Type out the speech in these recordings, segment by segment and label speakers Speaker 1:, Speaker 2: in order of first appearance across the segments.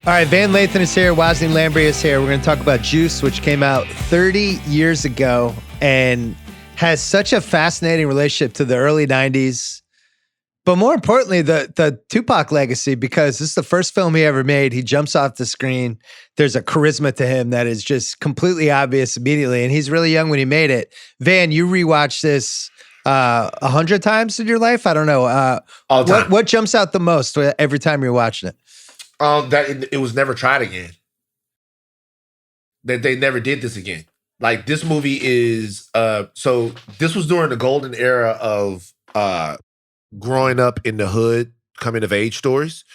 Speaker 1: All right, Van Lathan is here. Wosny Lambre is here. We're going to talk about Juice, which came out 30 years ago and has such a fascinating relationship to the early 90s. But more importantly, the Tupac legacy, because this is the first film he ever made. He jumps off the screen. There's a charisma to him that is just completely obvious immediately. And he's really young when he made it. Van, you rewatched this 100 times in your life? I don't know.
Speaker 2: All the time.
Speaker 1: What jumps out the most every time you're watching it?
Speaker 2: That it was never tried again. That they never did this again. Like, this movie is so this was during the golden era of growing up in the hood, coming of age stories.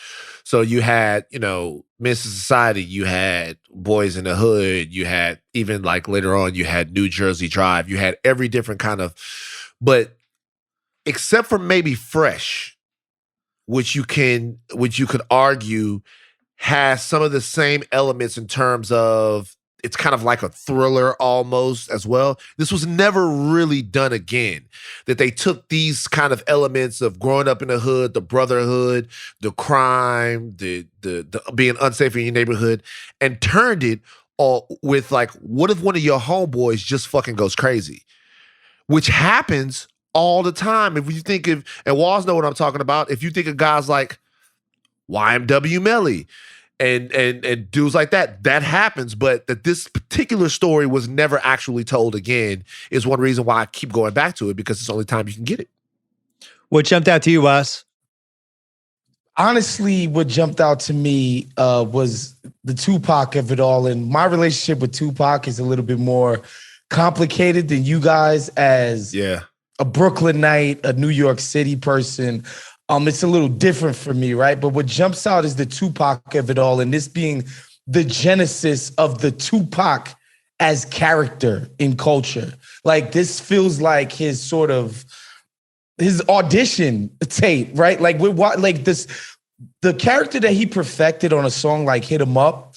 Speaker 2: So you had, Mr. Society, you had Boys in the Hood, you had even like later on, you had New Jersey Drive, you had every different kind of, but except for maybe Fresh, which you could argue has some of the same elements in terms of it's kind of like a thriller almost as well. This was never really done again. That they took these kind of elements of growing up in the hood, the brotherhood, the crime, the being unsafe in your neighborhood, and turned it all with like, what if one of your homeboys just fucking goes crazy? Which happens all the time. If you think of, and Walls know what I'm talking about, if you think of guys like YMW Melly and dudes like that happens, but that this particular story was never actually told again is one reason why I keep going back to it, because it's the only time you can get it.
Speaker 1: What jumped out to you, Wes?
Speaker 3: Honestly, what jumped out to me was the Tupac of it all. And my relationship with Tupac is a little bit more complicated than you guys as a Brooklynite, a New York City person. It's a little different for me, right? But what jumps out is the Tupac of it all, and this being the genesis of the Tupac as character in culture. Like, this feels like his audition tape, right? Like, the character that he perfected on a song like Hit 'Em Up,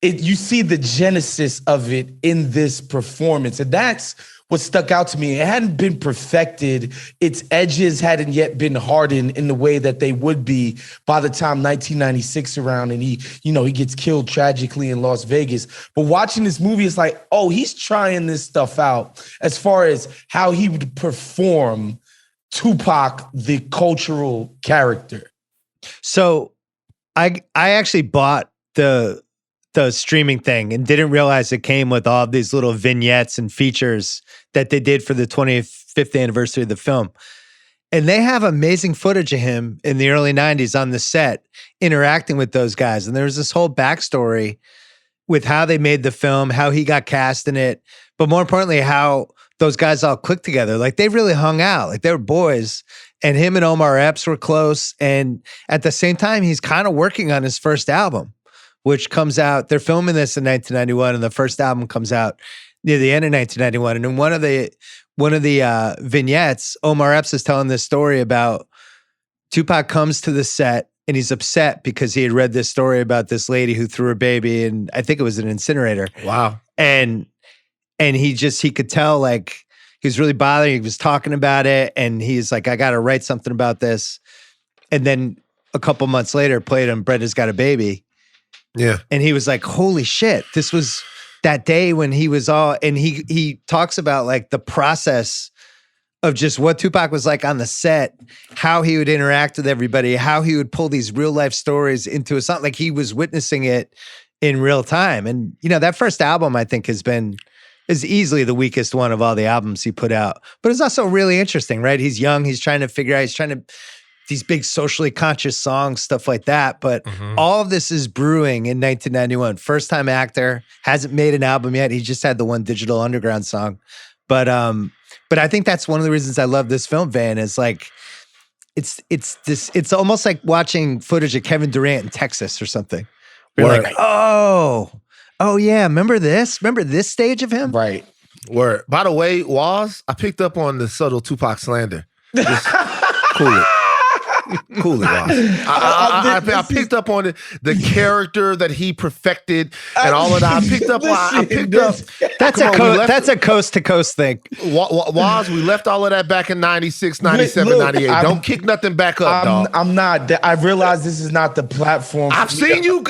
Speaker 3: you see the genesis of it in this performance, and that's what stuck out to me. It hadn't been perfected. Its edges hadn't yet been hardened in the way that they would be by the time 1996 around and he gets killed tragically in Las Vegas. But watching this movie, it's like, oh, he's trying this stuff out as far as how he would perform Tupac, the cultural character.
Speaker 1: So I actually bought the streaming thing and didn't realize it came with all these little vignettes and features that they did for the 25th anniversary of the film. And they have amazing footage of him in the early 90s on the set interacting with those guys. And there's this whole backstory with how they made the film, how he got cast in it, but more importantly, how those guys all clicked together. Like, they really hung out. Like, they were boys. And him and Omar Epps were close. And at the same time, he's kind of working on his first album, which comes out. They're filming this in 1991, and the first album comes out near the end of 1991. And in one of the vignettes, Omar Epps is telling this story about Tupac comes to the set, and he's upset because he had read this story about this lady who threw her baby, and I think it was an incinerator.
Speaker 2: Wow.
Speaker 1: And he could tell, like, he was really bothered. He was talking about it, and he's like, I got to write something about this. And then a couple months later, played him Brenda's Got a Baby.
Speaker 2: Yeah.
Speaker 1: And he was like, holy shit, this was that day when he was all, and he talks about like the process of just what Tupac was like on the set, how he would interact with everybody, how he would pull these real life stories into a song, like he was witnessing it in real time. And, that first album, I think, is easily the weakest one of all the albums he put out. But it's also really interesting, right? He's young, he's trying to figure out, these big socially conscious songs, stuff like that. But all of this is brewing in 1991. First time actor, hasn't made an album yet. He just had the one Digital Underground song. But I think that's one of the reasons I love this film, Van, is like, it's almost like watching footage of Kevin Durant in Texas or something. We're like, oh yeah, remember this? Remember this stage of him?
Speaker 3: Right.
Speaker 2: Word. By the way, Waz, I picked up on the subtle Tupac slander. Just cool it. Cool it, Ross. I picked up on the character that he perfected and all of that. I picked up.
Speaker 1: That's a coast to coast thing.
Speaker 2: Woz, we left all of that back in 96, 97,
Speaker 3: Look,
Speaker 2: 98. Don't kick nothing back up, dog.
Speaker 3: I'm not. I realize this is not the platform.
Speaker 2: I've seen you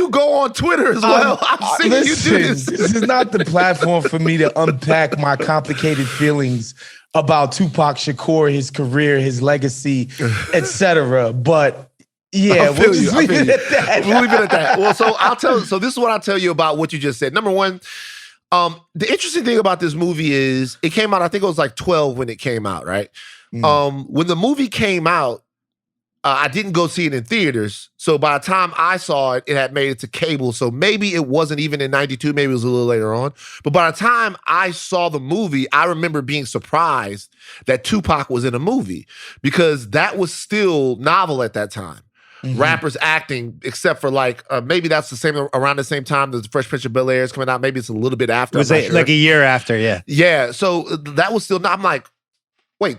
Speaker 2: go on Twitter as well. I've seen you do this.
Speaker 3: This is not the platform for me to unpack my complicated feelings about Tupac Shakur, his career, his legacy, etc. But yeah, we'll just leave it at that.
Speaker 2: We'll leave it at that. Well, so this is what I'll tell you about what you just said. Number one, the interesting thing about this movie is it came out, I think it was like 12 when it came out, right? When the movie came out, I didn't go see it in theaters. So by the time I saw it, it had made it to cable. So maybe it wasn't even in 92. Maybe it was a little later on. But by the time I saw the movie, I remember being surprised that Tupac was in a movie because that was still novel at that time. Rappers acting, except for like, maybe that's around the same time that the Fresh Prince of Bel-Air is coming out. Maybe it's a little bit after.
Speaker 1: It was like a year after, yeah.
Speaker 2: Yeah, so that was still, I'm like, wait,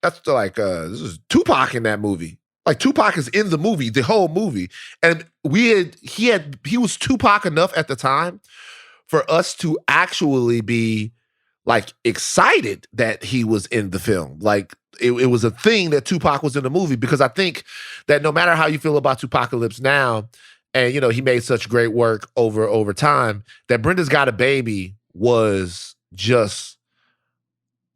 Speaker 2: that's still like, this is Tupac in that movie. Like Tupac is in the movie, the whole movie. And he was Tupac enough at the time for us to actually be like excited that he was in the film. Like it was a thing that Tupac was in the movie because I think that no matter how you feel about Tupacalypse now, and he made such great work over time, that Brenda's Got a Baby was just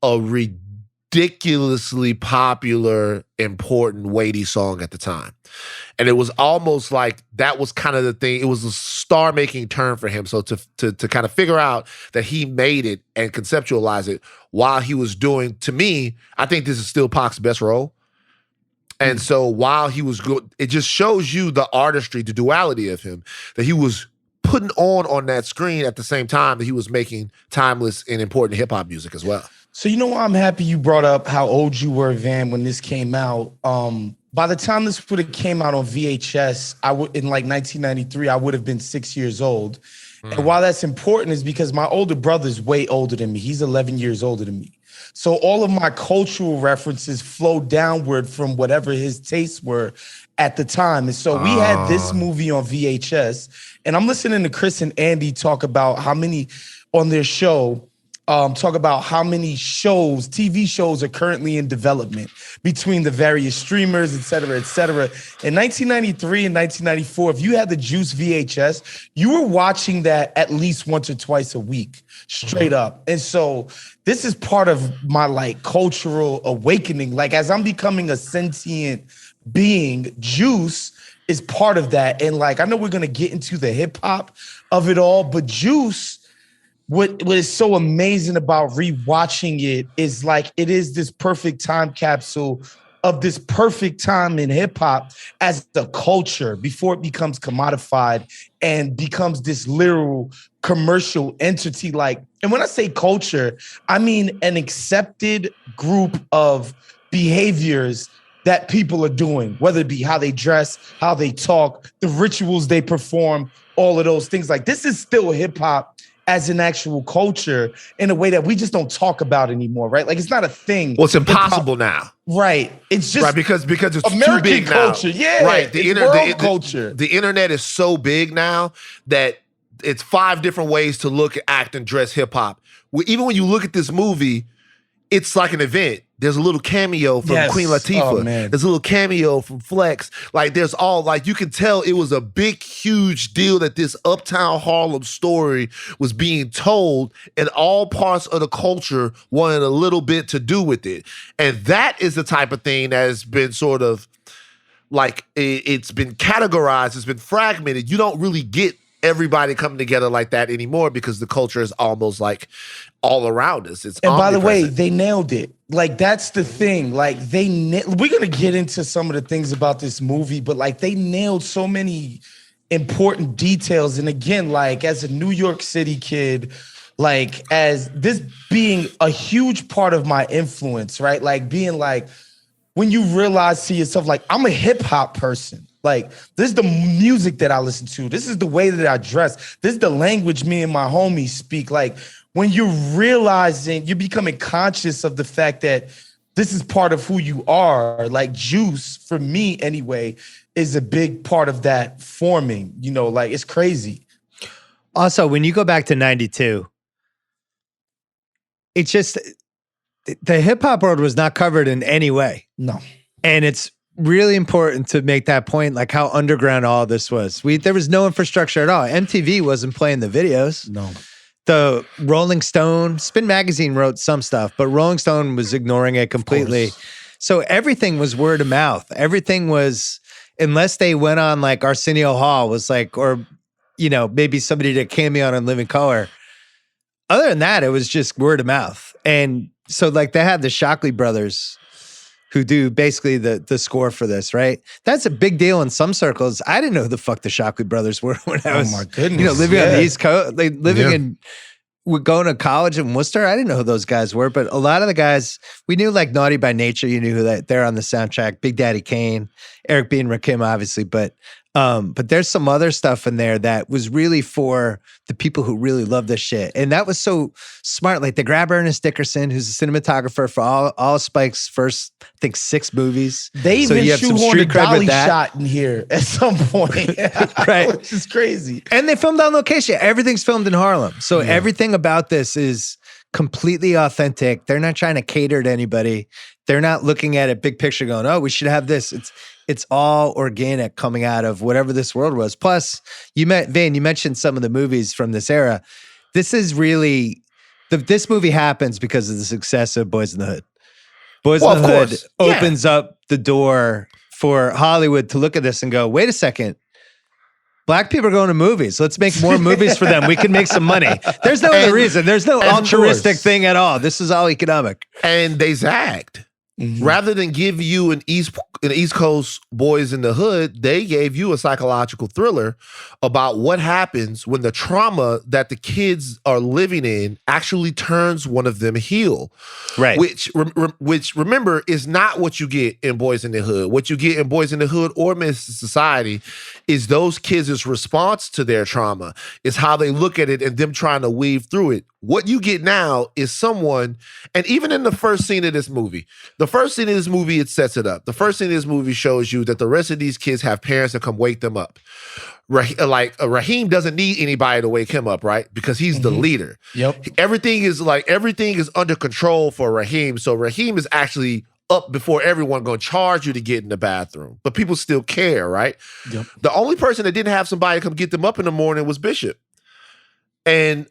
Speaker 2: a ridiculously popular, important, weighty song at the time. And it was almost like that was kind of the thing. It was a star-making turn for him. So to kind of figure out that he made it and conceptualize it while he was doing, to me, I think this is still Pac's best role. And so while he was good, it just shows you the artistry, the duality of him, that he was putting on that screen at the same time that he was making timeless and important hip-hop music as well.
Speaker 3: So I'm happy you brought up how old you were, Van, when this came out. By the time this would have came out on VHS, in like 1993, I would have been 6 years old. And why that's important is because my older brother's way older than me. He's 11 years older than me. So all of my cultural references flow downward from whatever his tastes were at the time. And so we had this movie on VHS, and I'm listening to Chris and Andy talk about how many on their show, talk about how many TV shows are currently in development between the various streamers, et cetera, et cetera. In 1993 and 1994, if you had the Juice VHS, you were watching that at least once or twice a week, straight up. And so this is part of my like cultural awakening. Like as I'm becoming a sentient being, Juice is part of that. And like, I know we're gonna get into the hip hop of it all, but Juice, what is so amazing about rewatching it is like it is this perfect time capsule of this perfect time in hip hop as the culture before it becomes commodified and becomes this literal commercial entity. Like, and when I say culture, I mean an accepted group of behaviors that people are doing, whether it be how they dress, how they talk, the rituals they perform, all of those things. Like this is still hip hop as an actual culture in a way that we just don't talk about anymore, right? Like it's not a thing.
Speaker 2: Well, it's impossible now.
Speaker 3: Right. It's just
Speaker 2: right because it's
Speaker 3: American
Speaker 2: too big
Speaker 3: culture.
Speaker 2: now.
Speaker 3: Yeah.
Speaker 2: Right.
Speaker 3: World culture.
Speaker 2: The internet is so big now that it's 5 different ways to look, act, and dress hip hop. Even when you look at this movie, it's like an event. There's a little cameo from Queen Latifah.
Speaker 3: Oh, man.
Speaker 2: There's a little cameo from Flex. Like there's all like you can tell it was a big, huge deal that this Uptown Harlem story was being told, and all parts of the culture wanted a little bit to do with it. And that is the type of thing that has been sort of like it's been categorized, it's been fragmented. You don't really get everybody coming together like that anymore because the culture is almost like all around us. It's
Speaker 3: and by the way, they nailed it. Like that's the thing. Like we're gonna get into some of the things about this movie, but like they nailed so many important details. And again, like as a New York City kid, like as this being a huge part of my influence, right? Like being like when you realize to yourself, like I'm a hip hop person. Like, this is the music that I listen to. This is the way that I dress. This is the language me and my homies speak. Like, when you're realizing, you're becoming conscious of the fact that this is part of who you are. Like Juice, for me anyway, is a big part of that forming. You know, like it's crazy.
Speaker 1: Also, when you go back to 92, it's just the hip hop world was not covered in any way.
Speaker 3: No.
Speaker 1: And it's really important to make that point, like how underground all this was. There was no infrastructure at all. MTV wasn't playing the videos.
Speaker 3: No.
Speaker 1: The Rolling Stone, Spin Magazine wrote some stuff, but Rolling Stone was ignoring it completely. So everything was word of mouth. Everything was, unless they went on like Arsenio Hall was like, or, you know, maybe somebody did a cameo on Living Color. Other than that, it was just word of mouth. And so like they had the Shockley brothers who do basically the score for this, right? That's a big deal in some circles. I didn't know who the fuck the Shockley brothers were when I was,
Speaker 3: my goodness,
Speaker 1: you know, living on the East Coast, like living going to college in Worcester. I didn't know who those guys were, but a lot of the guys, we knew like Naughty by Nature, you knew who they're on the soundtrack, Big Daddy Kane, Eric B. and Rakim, obviously, but there's some other stuff in there that was really for the people who really love this shit. And that was so smart. Like they grab Ernest Dickerson, who's a cinematographer for all Spike's first, I think, 6 movies.
Speaker 3: They
Speaker 1: so
Speaker 3: even
Speaker 1: you have some
Speaker 3: shoehorned a
Speaker 1: street cred
Speaker 3: dolly
Speaker 1: with that.
Speaker 3: shot in here at some point.
Speaker 1: Right.
Speaker 3: Which is crazy.
Speaker 1: And they filmed on location. Everything's filmed in Harlem. So everything about this is completely authentic. They're not trying to cater to anybody. They're not looking at it big picture going, oh, we should have this. It's all organic coming out of whatever this world was. Plus, Vane, you mentioned some of the movies from this era. This is really, this movie happens because of the success of Boys in the Hood. Boys in the Hood opens up the door for Hollywood to look at this and go, wait a second. Black people are going to movies. Let's make more movies for them. We can make some money. There's no other reason. There's no altruistic thing at all. This is all economic.
Speaker 2: And they zagged. Rather than give you an East Coast Boys in the Hood, they gave you a psychological thriller about what happens when the trauma that the kids are living in actually turns one of them heel.
Speaker 1: Right.
Speaker 2: Which remember is not what you get in Boys in the Hood. What you get in Boys in the Hood or Mr. Society is those kids' response to their trauma, is how they look at it and them trying to weave through it. What you get now is someone, and even in the first scene of this movie, it sets it up. The first scene of this movie shows you that the rest of these kids have parents that come wake them up. Raheem doesn't need anybody to wake him up, right? Because he's the leader.
Speaker 3: Yep.
Speaker 2: Everything is under control for Raheem. So Raheem is actually up before everyone going to charge you to get in the bathroom. But people still care, right?
Speaker 3: Yep.
Speaker 2: The only person that didn't have somebody come get them up in the morning was Bishop. And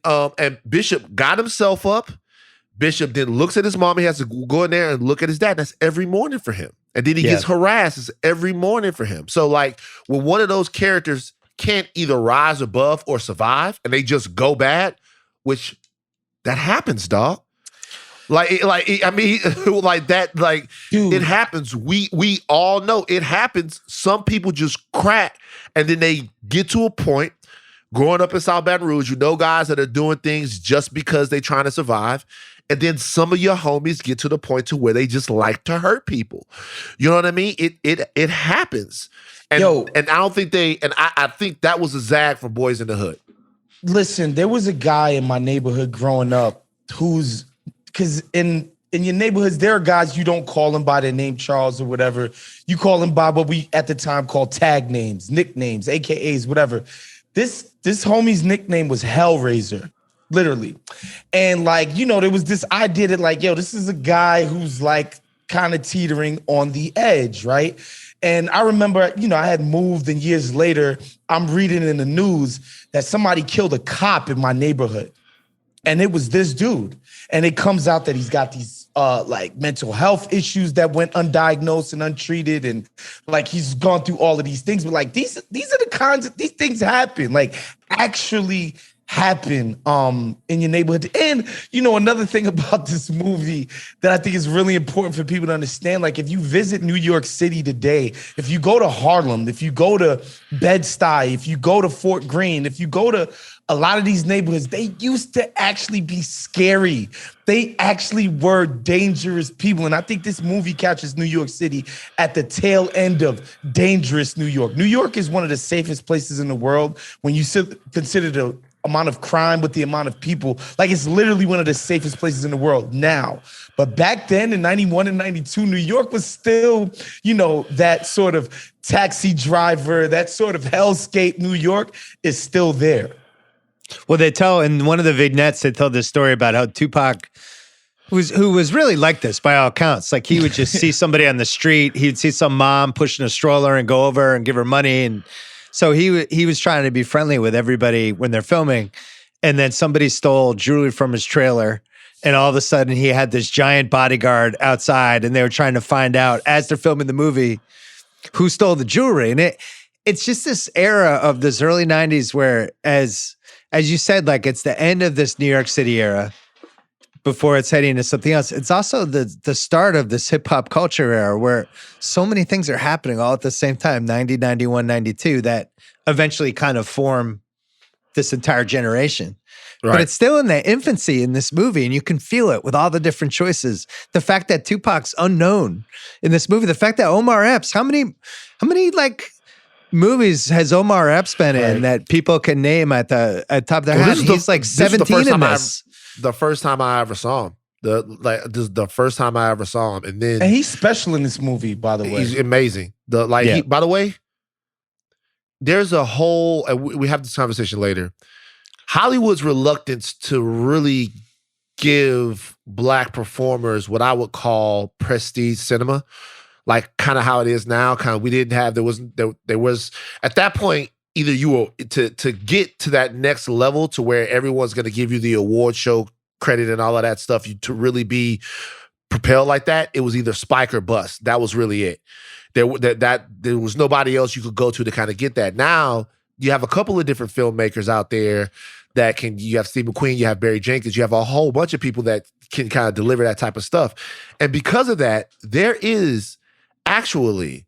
Speaker 2: Bishop got himself up. Bishop then looks at his mom. He has to go in there and look at his dad. That's every morning for him. And then he gets harassed. It's every morning for him. So like when one of those characters can't either rise above or survive and they just go bad, which that happens, dog. Dude, it happens. We all know it happens. Some people just crack and then they get to a point. Growing up in South Baton Rouge, you know guys that are doing things just because they're trying to survive. And then some of your homies get to the point to where they just like to hurt people. You know what I mean? It happens. And and I don't think I think that was a zag from Boys in the Hood.
Speaker 3: Listen, there was a guy in my neighborhood growing up because in your neighborhoods, there are guys you don't call them by their name, Charles or whatever. You call them by what we at the time called tag names, nicknames, AKAs, whatever. This homie's nickname was Hellraiser, literally. And like, you know, there was this idea that like, yo, this is a guy who's like kind of teetering on the edge, right? And I remember, you know, I had moved and years later, I'm reading in the news that somebody killed a cop in my neighborhood. And it was this dude. And it comes out that he's got these like mental health issues that went undiagnosed and untreated. And like he's gone through all of these things. But like these are the kinds of these things happen, like actually happen in your neighborhood. And you know, another thing about this movie that I think is really important for people to understand, like if you visit New York City today, if you go to Harlem, if you go to Bed-Stuy, if you go to Fort Greene, if you go to a lot of these neighborhoods, they used to actually be scary. They actually were dangerous people. And I think this movie catches New York City at the tail end of dangerous New York. New York is one of the safest places in the world when you consider the amount of crime, with the amount of people. Like, it's literally one of the safest places in the world now. But back then in 91 and 92, New York was still, that sort of taxi driver, that sort of hellscape. New York is still there.
Speaker 1: Well, they tell in one of the vignettes, they tell this story about how Tupac, who was really like this by all accounts. Like, he would just see somebody on the street, he'd see some mom pushing a stroller and go over and give her money, and so he was trying to be friendly with everybody when they're filming, and then somebody stole jewelry from his trailer, and all of a sudden he had this giant bodyguard outside, and they were trying to find out as they're filming the movie who stole the jewelry. And it's just this era of this early 90s where, as you said, like, it's the end of this New York City era before it's heading into something else. It's also the start of this hip hop culture era where so many things are happening all at the same time, 90, 91, 92, that eventually kind of form this entire generation. Right. But it's still in the infancy in this movie, and you can feel it with all the different choices. The fact that Tupac's unknown in this movie, the fact that Omar Epps, how many like movies has Omar Epps been in that people can name at top of their head? He's like 17 in this.
Speaker 2: The first time I ever saw him. The first time I ever saw him. And
Speaker 3: he's special in this movie, by the way.
Speaker 2: He's amazing. By the way, there's a whole, and we have this conversation later, Hollywood's reluctance to really give Black performers what I would call prestige cinema, like kind of how it is now. Kind of, we didn't have, there was at that point, either you were to get to that next level to where everyone's going to give you the award show credit and all of that stuff, to really be propelled like that, it was either spike or bust. That was really it. There was nobody else you could go to kind of get that. Now you have a couple of different filmmakers out there that can. You have Steve McQueen, you have Barry Jenkins, you have a whole bunch of people that can kind of deliver that type of stuff. And because of that, there is actually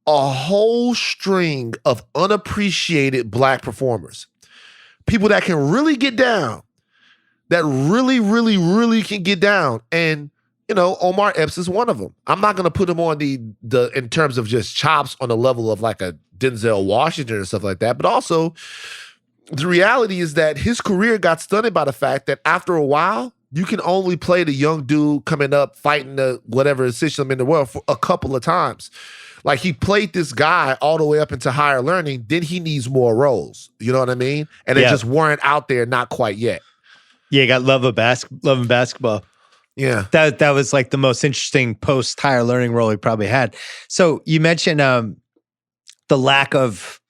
Speaker 2: a whole string of unappreciated Black performers. People that can really get down, that really, really, really can get down. And, Omar Epps is one of them. I'm not going to put him on the in terms of just chops on the level of like a Denzel Washington or stuff like that. But also, the reality is that his career got stunted by the fact that after a while, you can only play the young dude coming up, fighting the whatever system in the world for a couple of times. Like, he played this guy all the way up into Higher Learning, then he needs more roles. You know what I mean? And they just weren't out there, not quite yet.
Speaker 1: Yeah, you got Love and Basketball.
Speaker 2: Yeah.
Speaker 1: That was like the most interesting post Higher Learning role he probably had. So you mentioned the lack of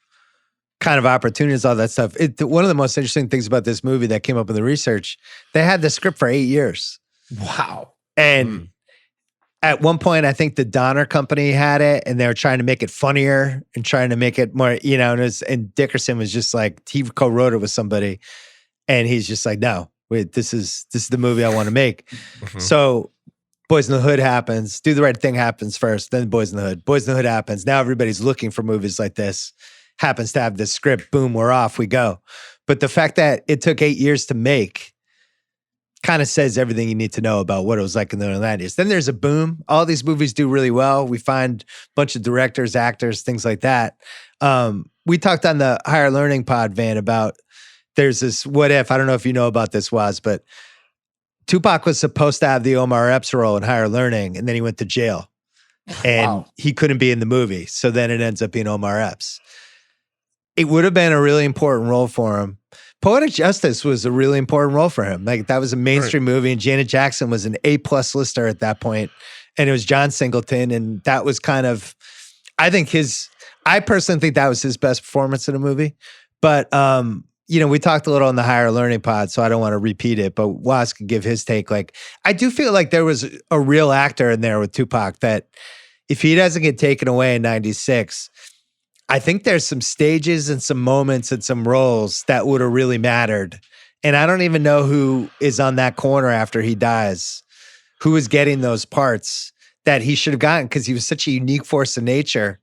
Speaker 1: kind of opportunities, all that stuff. One of the most interesting things about this movie that came up in the research, they had the script for 8 years.
Speaker 3: Wow.
Speaker 1: And at one point, I think the Donner Company had it, and they were trying to make it funnier and trying to make it more, and Dickerson was just like, he co-wrote it with somebody, and he's just like, no, wait, this is the movie I want to make. Mm-hmm. So Boys in the Hood happens, Do the Right Thing happens first, then Boys in the Hood. Boys in the Hood happens. Now everybody's looking for movies like this. Happens to have this script, boom, we're off, we go. But the fact that it took 8 years to make kind of says everything you need to know about what it was like in the 90s. Then there's a boom. All these movies do really well. We find a bunch of directors, actors, things like that. We talked on the Higher Learning pod, Van, about there's this what if, I don't know if you know about this, Woz, but Tupac was supposed to have the Omar Epps role in Higher Learning, and then he went to jail. And he couldn't be in the movie. So then it ends up being Omar Epps. It would have been a really important role for him. Poetic Justice was a really important role for him. Like, that was a mainstream movie, and Janet Jackson was an A+ lister at that point, and it was John Singleton, and that was kind of, I personally think that was his best performance in a movie. But we talked a little on the Higher Learning pod, so I don't want to repeat it, but Woz could give his take. Like, I do feel like there was a real actor in there with Tupac that if he doesn't get taken away in 96, I think there's some stages and some moments and some roles that would have really mattered. And I don't even know who is on that corner after he dies, who is getting those parts that he should have gotten, because he was such a unique force of nature.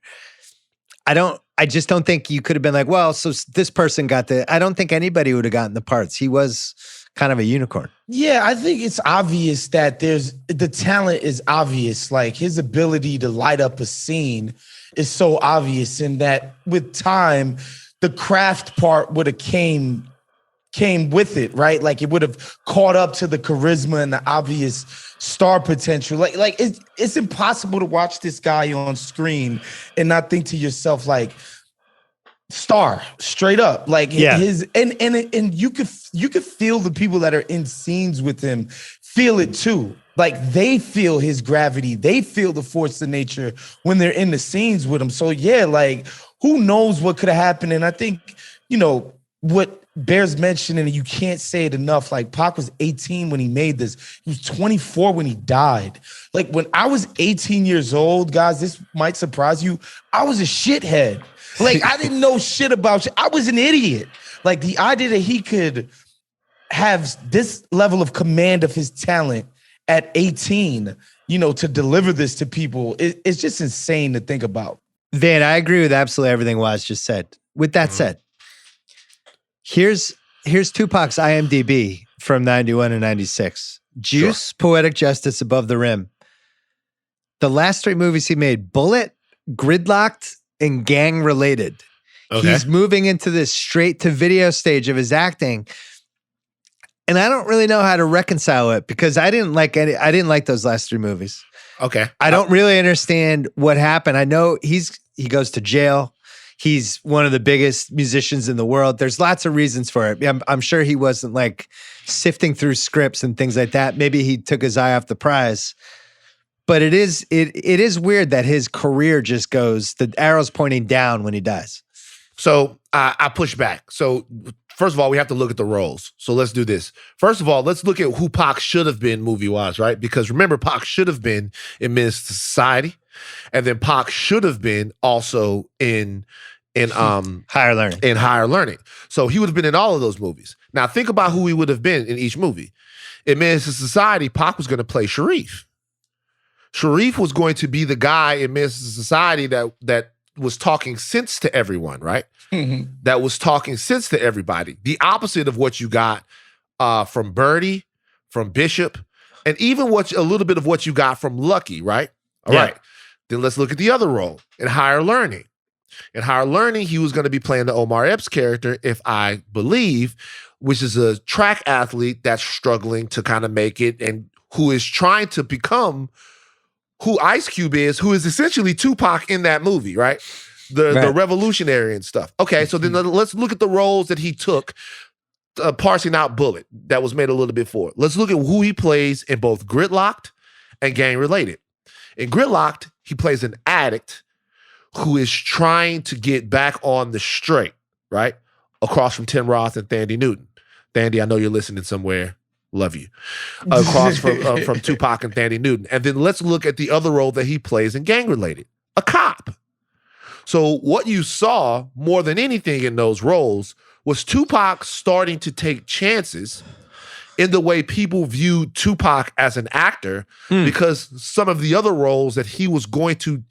Speaker 1: I just don't think you could have been like, well, so this person got I don't think anybody would have gotten the parts. He was kind of a unicorn.
Speaker 3: Yeah, I think it's obvious that the talent is obvious. Like, his ability to light up a scene is so obvious, and that with time, the craft part would have came came with it, right? Like it would have caught up to the charisma and the obvious star potential. Like it's impossible to watch this guy on screen and not think to yourself like, star, straight up. Like his and you could feel the people that are in scenes with him feel it too. Like they feel his gravity, they feel the force of nature when they're in the scenes with him. So yeah, like who knows what could have happened? And I think, what bears mentioning, and you can't say it enough, like Pac was 18 when he made this. He was 24 when he died. Like when I was 18 years old, guys, this might surprise you, I was a shithead. Like I didn't know shit about shit. I was an idiot. Like the idea that he could have this level of command of his talent at 18, to deliver this to people, it's just insane to think about.
Speaker 1: Van, I agree with absolutely everything Waz just said. With that said, here's Tupac's IMDb from 91 and 96. Juice, sure. Poetic Justice, Above the Rim. The last 3 movies he made, Bullet, Gridlocked, and Gang Related. Okay. He's moving into this straight to video stage of his acting. And I don't really know how to reconcile it because I didn't like those last 3 movies.
Speaker 2: Okay.
Speaker 1: I don't really understand what happened. I know he goes to jail. He's one of the biggest musicians in the world. There's lots of reasons for it. I'm sure he wasn't like sifting through scripts and things like that. Maybe he took his eye off the prize. But it is weird that his career just goes, the arrow's pointing down when he dies.
Speaker 2: So I push back. So first of all, we have to look at the roles. So let's do this. First of all, let's look at who Pac should have been movie-wise, right? Because remember, Pac should have been in Menace to Society, and then Pac should have been also in
Speaker 1: Higher Learning.
Speaker 2: In Higher Learning. So he would have been in all of those movies. Now think about who he would have been in each movie. In Menace to Society, Pac was going to play Sharif. Sharif was going to be the guy in Menace to Society that was talking sense to everyone, right? Mm-hmm. That was talking sense to everybody. The opposite of what you got from Birdie, from Bishop, and even a little bit of what you got from Lucky, right? All right. Then let's look at the other role in Higher Learning. In Higher Learning, he was going to be playing the Omar Epps character, if I believe, which is a track athlete that's struggling to kind of make it and who is trying to become who Ice Cube is, who is essentially Tupac in that movie, right? The revolutionary and stuff. Okay, so then let's look at the roles that he took, parsing out Bullet, that was made a little bit for. Let's look at who he plays in both Gridlocked and Gang Related. In Gridlocked, he plays an addict who is trying to get back on the straight, right? Across from Tim Roth and Thandie Newton. Thandie, I know you're listening somewhere. Love you. Across from Tupac and Thandie Newton. And then let's look at the other role that he plays in Gang Related, a cop. So what you saw more than anything in those roles was Tupac starting to take chances in the way people viewed Tupac as an actor because some of the other roles that he was going to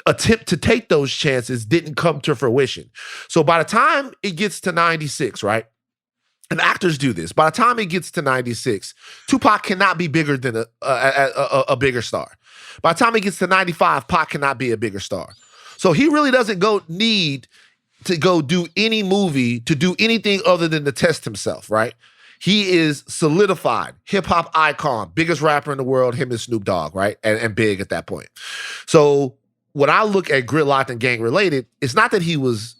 Speaker 2: attempt to take those chances didn't come to fruition. So by the time it gets to 96, right? And actors do this. By the time it gets to 96, Tupac cannot be bigger than a bigger star. By the time it gets to 95, Pac cannot be a bigger star. So he really doesn't need to go do any movie to do anything other than to test himself, right? He is solidified, hip-hop icon, biggest rapper in the world, him and Snoop Dogg, right? And big at that point. So when I look at Gridlocked and Gang Related, it's not that he was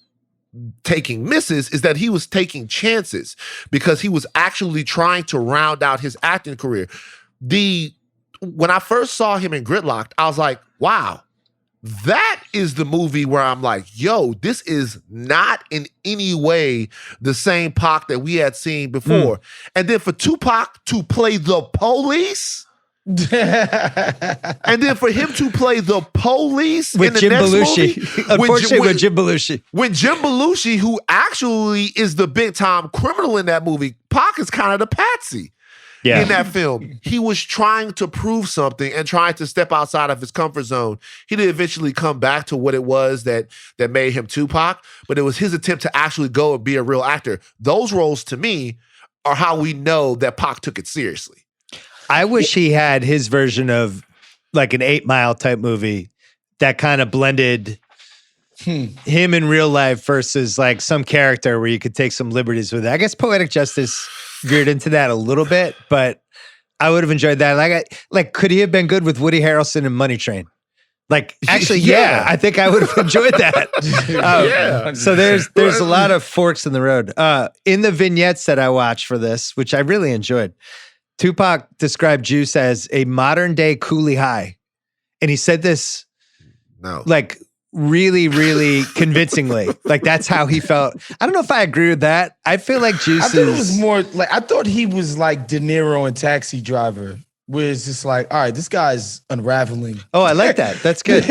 Speaker 2: taking misses, is that he was taking chances because he was actually trying to round out his acting career. When I first saw him in Gridlocked, I was like, wow, that is the movie where I'm like, yo, this is not in any way the same Pac that we had seen before. And then for Tupac to play the police, and then for him to play the police
Speaker 1: with
Speaker 2: in the
Speaker 1: Jim
Speaker 2: next
Speaker 1: Belushi.
Speaker 2: movie,
Speaker 1: Unfortunately, with Jim Belushi.
Speaker 2: With Jim Belushi, who actually is the big time criminal in that movie, Pac is kind of the patsy in that film. He was trying to prove something and trying to step outside of his comfort zone. He did eventually come back to what it was that made him Tupac, but it was his attempt to actually go and be a real actor. Those roles, to me, are how we know that Pac took it seriously.
Speaker 1: I wish he had his version of like an 8 Mile type movie that kind of blended him in real life versus like some character where you could take some liberties with it. I guess Poetic Justice veered into that a little bit, but I would have enjoyed that. Like, could he have been good with Woody Harrelson in Money Train? Like, actually, yeah, I think I would have enjoyed that. So there's a lot of forks in the road. In the vignettes that I watched for this, which I really enjoyed, Tupac described Juice as a modern day Coolie High. And he said this like really, really convincingly. Like that's how he felt. I don't know if I agree with that. I feel like Juice
Speaker 3: I thought it was more like, I thought he was like De Niro in Taxi Driver, where it's just like, all right, this guy's unraveling.
Speaker 1: Oh, I like that. That's good.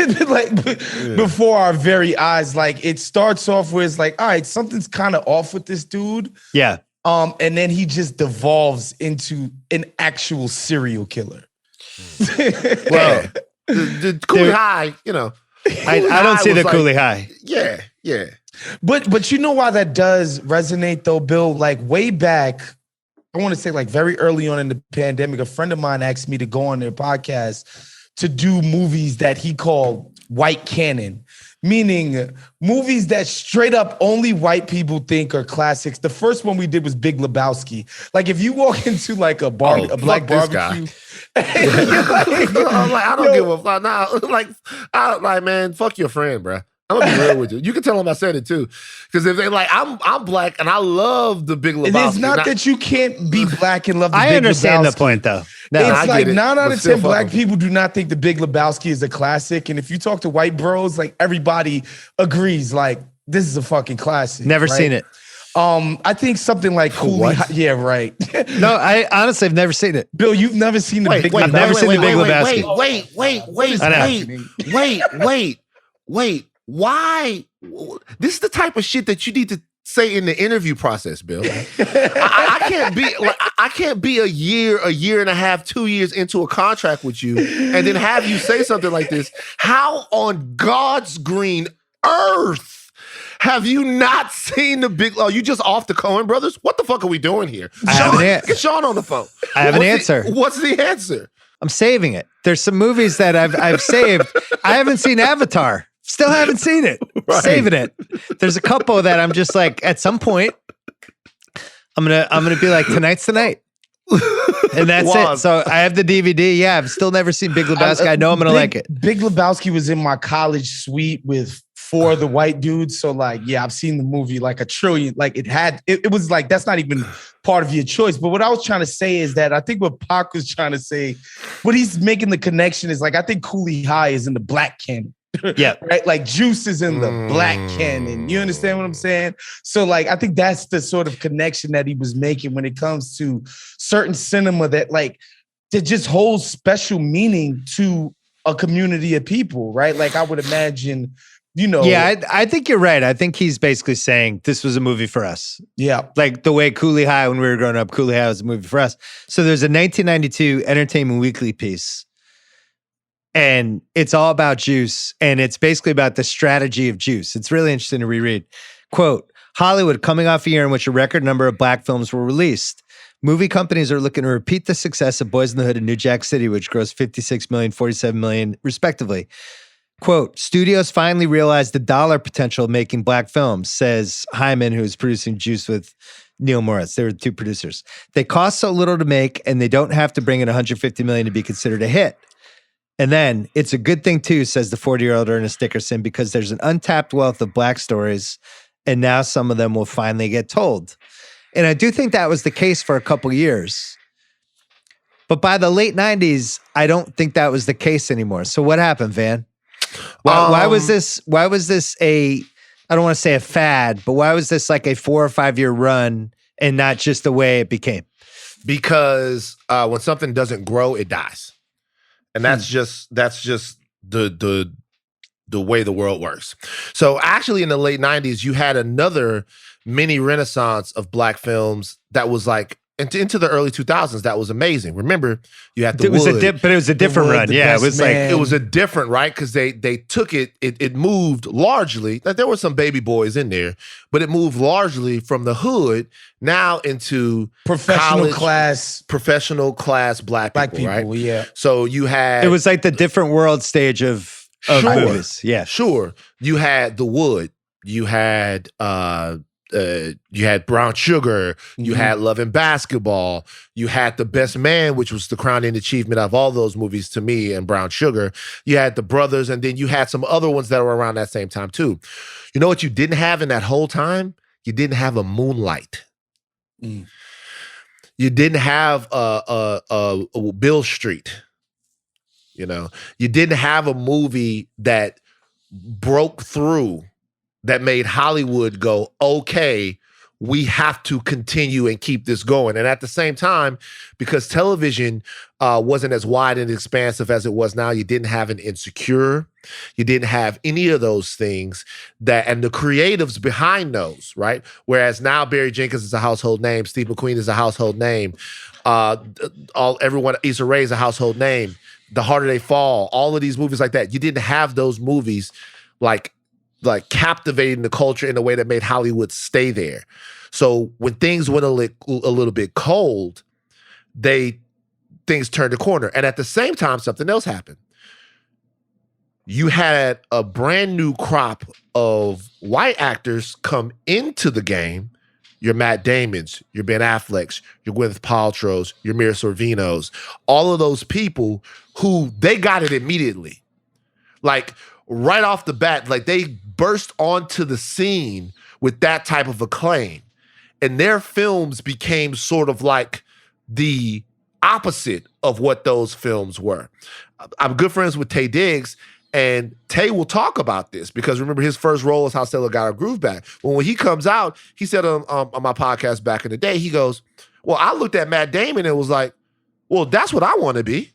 Speaker 3: Before our very eyes, like it starts off where it's like, all right, something's kind of off with this dude.
Speaker 1: Yeah.
Speaker 3: And then he just devolves into an actual serial killer.
Speaker 2: Well, the Coolie High, you know.
Speaker 1: I don't see the Coolie High.
Speaker 2: Yeah.
Speaker 3: But you know why that does resonate though, Bill? Like way back, I want to say like very early on in the pandemic, a friend of mine asked me to go on their podcast to do movies that he called white canon, meaning movies that straight up only white people think are classics. The first one we did was Big Lebowski. Like if you walk into like a black barbecue,
Speaker 2: I don't give a fuck. Nah, like, man, fuck your friend, bro. I'm gonna be real with you. You can tell them I said it too, because if they like, I'm black and I love the Big Lebowski.
Speaker 3: It's not that you can't be black and love the Big Lebowski.
Speaker 1: I understand the point though. No,
Speaker 3: it's like 9 out of 10 black people do not think the Big Lebowski is a classic, and if you talk to white bros, like everybody agrees, like this is a fucking classic.
Speaker 1: Never seen it.
Speaker 3: I think something like Coolie High. Yeah, right.
Speaker 1: No, I honestly have never seen it.
Speaker 3: Bill, you've never seen the Big Lebowski.
Speaker 1: I've never seen the Big Lebowski.
Speaker 2: Wait. Why? This is the type of shit that you need to say in the interview process, Bill. I can't be a year and a half, 2 years into a contract with you and then have you say something like this. How on God's green earth have you not seen the Big? Oh, you just off the Coen brothers? What the fuck are we doing here? Get Sean on the phone.
Speaker 1: I have an answer.
Speaker 2: What's the answer?
Speaker 1: I'm saving it. There's some movies that I've saved. I haven't seen Avatar. Still haven't seen it. Right. Saving it. There's a couple that I'm just like, at some point, I'm gonna be like, tonight's the night. And that's it. So I have the DVD. Yeah, I've still never seen Big Lebowski. I know I'm gonna like it.
Speaker 3: Big Lebowski was in my college suite with 4 of the white dudes. So like, yeah, I've seen the movie like a trillion. Like it was like, that's not even part of your choice. But what I was trying to say is that I think what Pac was trying to say, what he's making the connection is like, I think Coolie High is in the black canon.
Speaker 1: Yeah.
Speaker 3: Right. Like Juice is in the black canon. You understand what I'm saying? So like, I think that's the sort of connection that he was making when it comes to certain cinema that just holds special meaning to a community of people. Right. Like I would imagine, you know.
Speaker 1: Yeah, I think you're right. I think he's basically saying this was a movie for us.
Speaker 3: Yeah.
Speaker 1: Like the way Coolie High, when we were growing up, Coolie High was a movie for us. So there's a 1992 Entertainment Weekly piece. And it's all about Juice, and it's basically about the strategy of Juice. It's really interesting to reread. Quote, Hollywood coming off a year in which a record number of black films were released. Movie companies are looking to repeat the success of Boys in the Hood and New Jack City, which grossed 56 million, 47 million, respectively. Quote, studios finally realized the dollar potential of making black films, says Hyman, who's producing Juice with Neil Moritz. They were 2 producers. They cost so little to make, and they don't have to bring in 150 million to be considered a hit. And then it's a good thing too, says the 40-year-old Ernest Dickerson, because there's an untapped wealth of black stories, and now some of them will finally get told. And I do think that was the case for a couple years. But by the late 90s, I don't think that was the case anymore. So what happened, Van? Why was this I don't want to say a fad, but why was this like a 4 or 5 year run and not just the way it became?
Speaker 2: Because when something doesn't grow, it dies. And that's just the way the world works. So actually in the late 90s, you had another mini renaissance of black films that was like into the early 2000s. That was amazing. Remember, you had
Speaker 1: but it was a different run. Yeah, it was
Speaker 2: it was a different, right? Because they took it moved largely. Like there were some baby boys in there, but it moved largely from the hood now into
Speaker 3: professional class
Speaker 2: black people, right?
Speaker 3: Yeah.
Speaker 2: So you had
Speaker 1: it was like the different world stage of of
Speaker 2: Sure.
Speaker 1: movies. Yeah.
Speaker 2: Sure. You had The Wood. You had Brown Sugar. You had Love and Basketball. You had The Best Man, which was the crowning achievement of all those movies to me, and Brown Sugar. You had The Brothers, and then you had some other ones that were around that same time too. You know what you didn't have in that whole time? You didn't have a Moonlight. You didn't have a Bill Street. You know, you didn't have a movie that broke through, that made Hollywood go, okay, we have to continue and keep this going. And at the same time, because television wasn't as wide and expansive as it was now, you didn't have an Insecure. You didn't have any of those things and the creatives behind those, right? Whereas now Barry Jenkins is a household name. Steve McQueen is a household name. Everyone, Issa Rae is a household name. The Harder They Fall, all of these movies like that. You didn't have those movies like captivating the culture in a way that made Hollywood stay there. So when things went a little bit cold, things turned a corner. And at the same time, something else happened. You had a brand new crop of white actors come into the game. Your Matt Damons, your Ben Afflecks, your Gwyneth Paltrow's, your Mira Sorvino's, all of those people who they got it immediately. Like right off the bat, like they burst onto the scene with that type of acclaim. And their films became sort of like the opposite of what those films were. I'm good friends with Taye Diggs, and Tay will talk about this because remember his first role is How Stella Got Her Groove Back. When he comes out, he said on my podcast back in the day, he goes, well, I looked at Matt Damon and was like, well, that's what I want to be.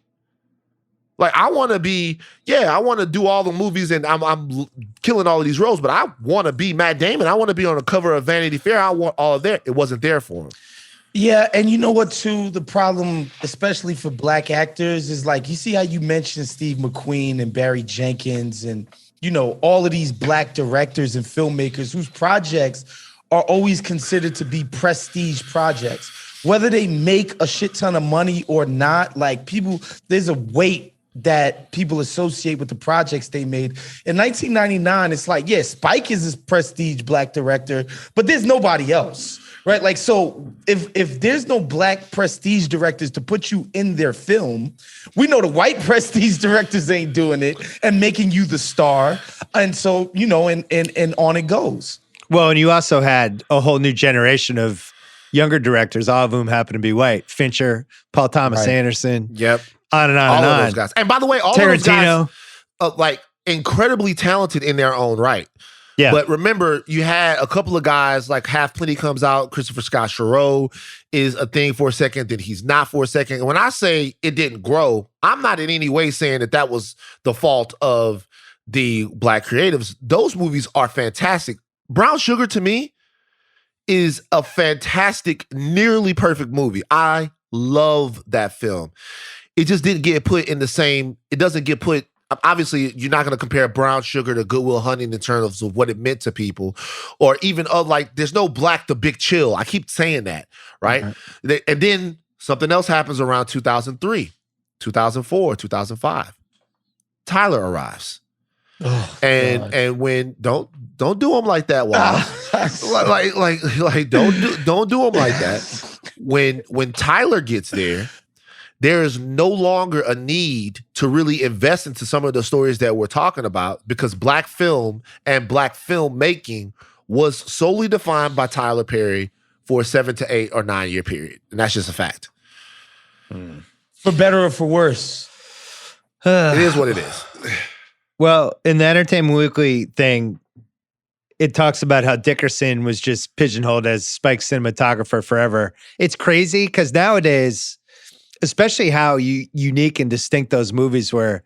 Speaker 2: Like, I want to be, I want to do all the movies and I'm killing all of these roles, but I want to be Matt Damon. I want to be on the cover of Vanity Fair. I want all of that. It wasn't there for him.
Speaker 3: Yeah, and you know what, too? The problem, especially for black actors, is like, you see how you mentioned Steve McQueen and Barry Jenkins and, you know, all of these black directors and filmmakers whose projects are always considered to be prestige projects. Whether they make a shit ton of money or not, like there's a weight that people associate with the projects they made. In 1999, it's like, Spike is this prestige black director, but there's nobody else, right? Like, so if there's no black prestige directors to put you in their film, we know the white prestige directors ain't doing it and making you the star. And so, you know, and on it goes.
Speaker 1: Well, and you also had a whole new generation of younger directors, all of whom happen to be white. Fincher, Paul Thomas Anderson.
Speaker 2: Yep.
Speaker 1: On and on
Speaker 2: all
Speaker 1: and
Speaker 2: of
Speaker 1: on.
Speaker 2: those guys. And by the way, all
Speaker 1: Tarantino.
Speaker 2: of those guys, like incredibly talented in their own right.
Speaker 1: Yeah.
Speaker 2: But remember, you had a couple of guys like Half Plenty comes out. Christopher Scott Scherow is a thing for a second, then he's not for a second. And when I say it didn't grow, I'm not in any way saying that was the fault of the black creatives. Those movies are fantastic. Brown Sugar to me is a fantastic, nearly perfect movie. I love that film. It just didn't get put in the same, it doesn't get put, obviously you're not going to compare Brown Sugar to Good Will Hunting in terms of what it meant to people, or even like, there's no Black the Big Chill. I keep saying that, right? And then something else happens around 2003, 2004, 2005. Tyler arrives.
Speaker 3: Oh,
Speaker 2: and when, don't do them like that, Wild. like don't do them like that. When Tyler gets there is no longer a need to really invest into some of the stories that we're talking about because black film and black filmmaking was solely defined by Tyler Perry for a 7 to 8 or 9 year period. And that's just a fact.
Speaker 3: For better or for worse.
Speaker 2: It is what it is.
Speaker 1: Well, in the Entertainment Weekly thing, it talks about how Dickerson was just pigeonholed as Spike's cinematographer forever. It's crazy because nowadays, especially how unique and distinct those movies were,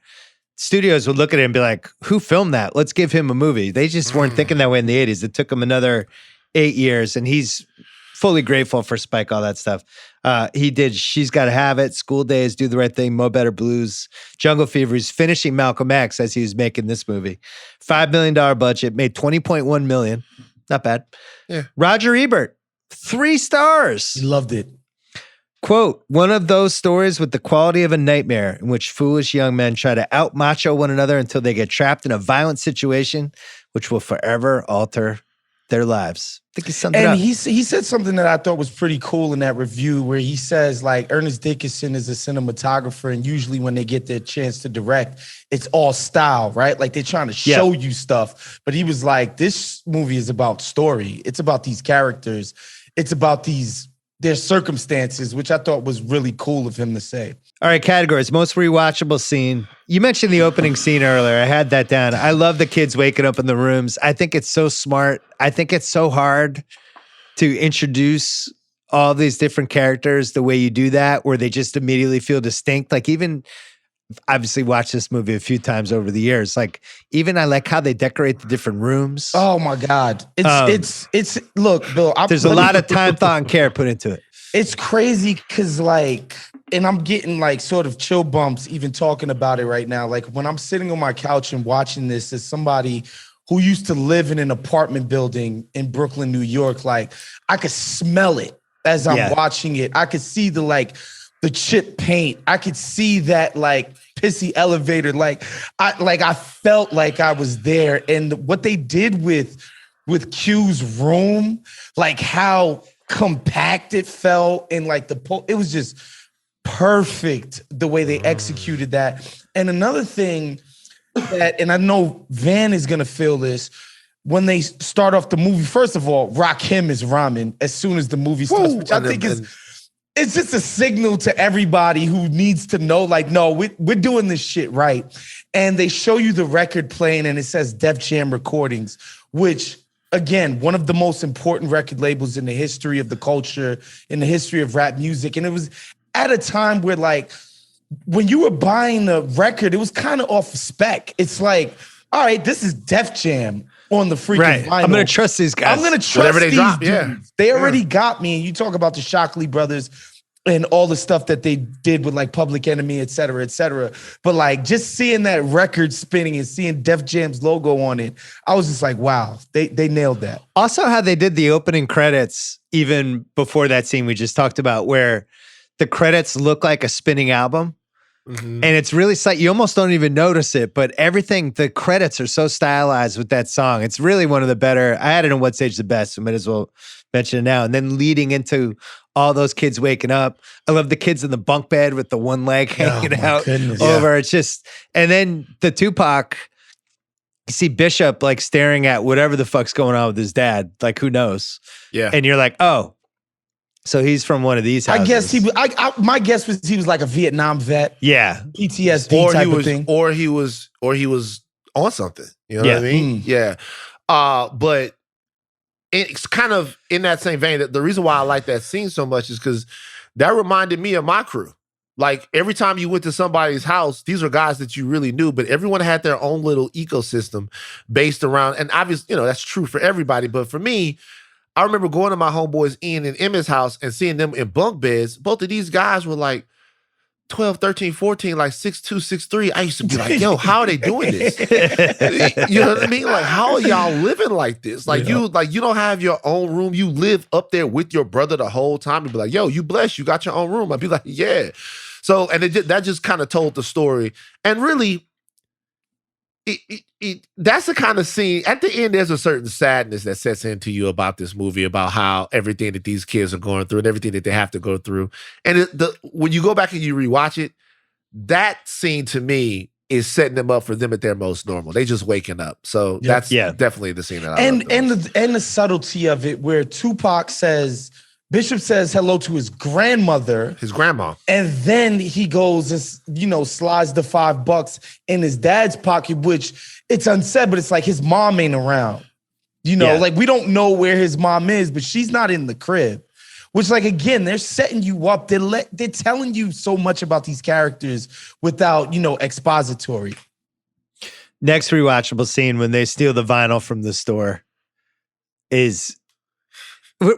Speaker 1: studios would look at it and be like, who filmed that? Let's give him a movie. They just weren't thinking that way in the 80s. It took him another 8 years, and he's fully grateful for Spike, all that stuff. He did She's Gotta Have It, School Days, Do the Right Thing, Mo Better Blues, Jungle Fever. He's finishing Malcolm X as he was making this movie. $5 million budget, made $20.1 million. Not bad.
Speaker 2: Yeah.
Speaker 1: Roger Ebert, 3 stars.
Speaker 3: He loved it.
Speaker 1: Quote, one of those stories with the quality of a nightmare in which foolish young men try to out-macho one another until they get trapped in a violent situation which will forever alter their lives. I think he summed it up.
Speaker 3: And he said something that I thought was pretty cool in that review where he says, like, Ernest Dickinson is a cinematographer, and usually when they get their chance to direct, it's all style, right? Like, they're trying to show you stuff. But he was like, this movie is about story. It's about these characters. It's about their circumstances, which I thought was really cool of him to say.
Speaker 1: All right, categories. Most rewatchable scene. You mentioned the opening scene earlier. I had that down. I love the kids waking up in the rooms. I think it's so smart. I think it's so hard to introduce all these different characters the way you do that, where they just immediately feel distinct. Like, even obviously watched this movie a few times over the years. Like, even I like how they decorate the different rooms.
Speaker 3: Oh my God. It's look, Bill.
Speaker 1: There's a lot of time, thought, and care put into it.
Speaker 3: It's crazy because, like, and I'm getting like sort of chill bumps even talking about it right now. Like, when I'm sitting on my couch and watching this as somebody who used to live in an apartment building in Brooklyn, New York, like, I could smell it as I'm watching it. I could see the chip paint. I could see that, like, pissy elevator. I felt like I was there. And what they did with Q's room, like how compact it felt, and like it was just perfect the way they executed that. And another thing that, and I know Van is gonna feel this, when they start off the movie, first of all, Rakim is rhyming as soon as the movie starts, which I think it's just a signal to everybody who needs to know, like, no, we're doing this shit right. And they show you the record playing and it says Def Jam Recordings, which, again, one of the most important record labels in the history of the culture, in the history of rap music. And it was at a time where, like, when you were buying a record, it was kind of off spec. It's like, all right, this is Def Jam on the freaking vinyl.
Speaker 1: I'm going to trust these guys.
Speaker 3: I'm going to trust these dudes. They already got me. And you talk about the Shockley brothers and all the stuff that they did with, like, Public Enemy, et cetera, et cetera. But, like, just seeing that record spinning and seeing Def Jam's logo on it, I was just like, wow, they nailed that.
Speaker 1: Also, how they did the opening credits, even before that scene we just talked about, where the credits look like a spinning album. Mm-hmm. And it's really, you almost don't even notice it, but everything, the credits are so stylized with that song. It's really one of the better. I had it on What Stage the Best, so might as well mention it now. And then leading into all those kids waking up. I love the kids in the bunk bed with the one leg hanging out over. It's just, and then the Tupac, you see Bishop, like, staring at whatever the fuck's going on with his dad. Like, who knows? Yeah. And you're like, oh, so he's from one of these houses.
Speaker 3: I guess my guess was he was like a Vietnam vet.
Speaker 1: Yeah.
Speaker 3: PTSD type of thing.
Speaker 2: Or he was on something. You know what I mean? Yeah. But it's kind of in that same vein. That the reason why I like that scene so much is because that reminded me of my crew. Like, every time you went to somebody's house, these are guys that you really knew, but everyone had their own little ecosystem based around, and obviously, that's true for everybody. But for me, I remember going to my homeboys Ian and Emma's house and seeing them in bunk beds. Both of these guys were like 12, 13, 14, like 6'2", 6'3". I used to be like, yo, how are they doing this? You know what I mean? Like, how are y'all living like this? Like, you don't have your own room. You live up there with your brother the whole time. You'd be like, yo, you blessed. You got your own room. I'd be like, yeah. So, and that just kind of told the story. And really, that's the kind of scene. At the end, there's a certain sadness that sets into you about this movie, about how everything that these kids are going through and everything that they have to go through. And when you go back and you rewatch it, that scene to me is setting them up for them at their most normal. They just waking up. So that's definitely the scene that I love.
Speaker 3: And the subtlety of it, where Bishop says hello to his grandmother.
Speaker 2: His grandma.
Speaker 3: And then he goes and, slides the $5 in his dad's pocket, which it's unsaid, but it's like his mom ain't around. Like, we don't know where his mom is, but she's not in the crib. Which, like, again, they're setting you up. They're telling you so much about these characters without, expository.
Speaker 1: Next rewatchable scene, when they steal the vinyl from the store, is...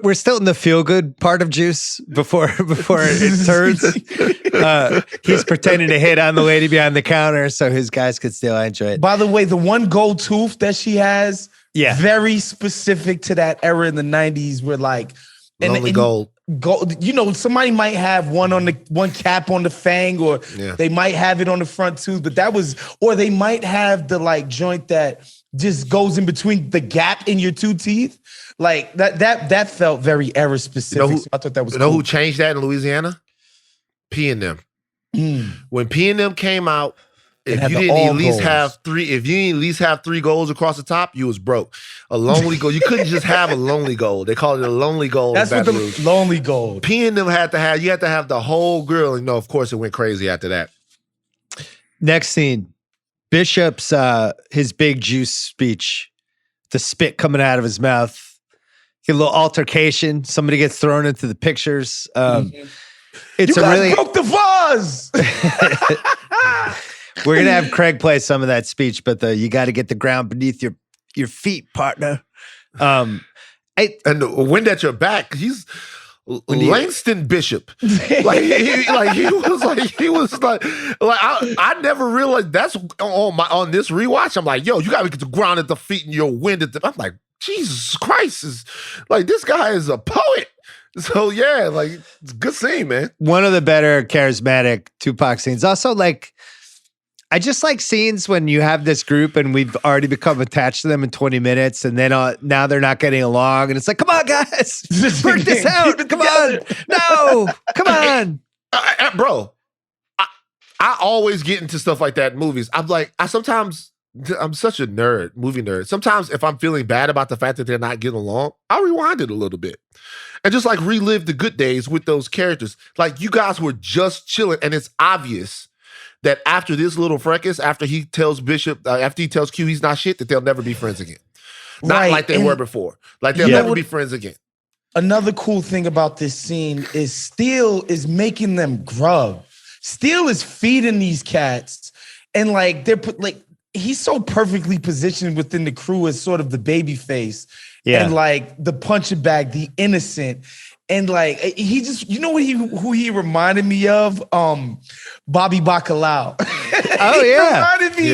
Speaker 1: We're still in the feel-good part of Juice before it turns. He's pretending to hit on the lady behind the counter so his guys could steal. I enjoy it.
Speaker 3: By the way, the one gold tooth that she has, very specific to that era in the 90s where, like...
Speaker 2: Lonely Gold.
Speaker 3: go, somebody might have one cap on the fang, or they might have it on the front tooth, but or they might have the like joint that just goes in between the gap in your two teeth. Like that felt very era specific. So I thought that was cool.
Speaker 2: You know who changed that in Louisiana? P and them. When P and them came out, if you didn't at least have three goals across the top, you was broke. A lonely gold. You couldn't just have a lonely gold. They called it a lonely gold.
Speaker 3: That's what the lonely gold.
Speaker 2: P and them you had to have the whole grill. And of course it went crazy after that.
Speaker 1: Next scene, Bishop's his big juice speech, the spit coming out of his mouth. Get a little altercation. Somebody gets thrown into the pictures. It's
Speaker 3: you
Speaker 1: a really
Speaker 3: broke the vase.
Speaker 1: We're gonna have Craig play some of that speech, but you got to get the ground beneath your feet, partner.
Speaker 2: And the wind at your back. He's Langston Bishop. he was like I never realized that's on this rewatch. I'm like, yo, you got to get the ground at the feet and your wind at the. I'm like, Jesus Christ, is like this guy is a poet. So yeah, like it's a good scene, man. One
Speaker 1: of the better charismatic Tupac scenes. Also, like, I just like scenes when you have this group and we've already become attached to them in 20 minutes, and then now they're not getting along, and it's like, come on, guys, work this out. Come on, no, come on,
Speaker 2: bro. I always get into stuff like that in movies. I'm such a nerd, movie nerd. Sometimes if I'm feeling bad about the fact that they're not getting along, I'll rewind it a little bit and just like relive the good days with those characters. Like, you guys were just chilling, and it's obvious that after this little fracas, after he tells Bishop, after he tells Q he's not shit, that they'll never be friends again. Not like they were before. Like, they'll never be friends again.
Speaker 3: Another cool thing about this scene is Steele is making them grub. Steele is feeding these cats, and like he's so perfectly positioned within the crew as sort of the baby face. Yeah. And like the punching bag, the innocent. And like he just, who he reminded me of? Bobby Bacalao.
Speaker 1: Oh yeah.
Speaker 3: Reminded me,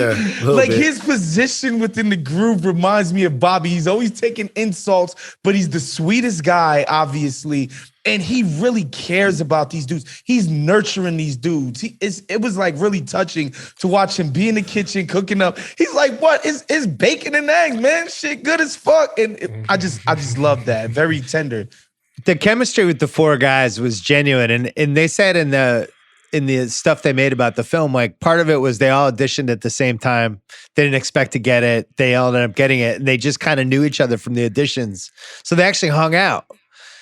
Speaker 3: like bit. His position within the group reminds me of Bobby. He's always taking insults, but he's the sweetest guy, obviously. And he really cares about these dudes. He's nurturing these dudes. It was like really touching to watch him be in the kitchen cooking up. He's like, "What? It's bacon and eggs, man. Shit, good as fuck." And I just love that. Very tender.
Speaker 1: The chemistry with the four guys was genuine, and they said in the stuff they made about the film, like part of it was they all auditioned at the same time. They didn't expect to get it. They all ended up getting it, and they just kind of knew each other from the auditions. So they actually hung out.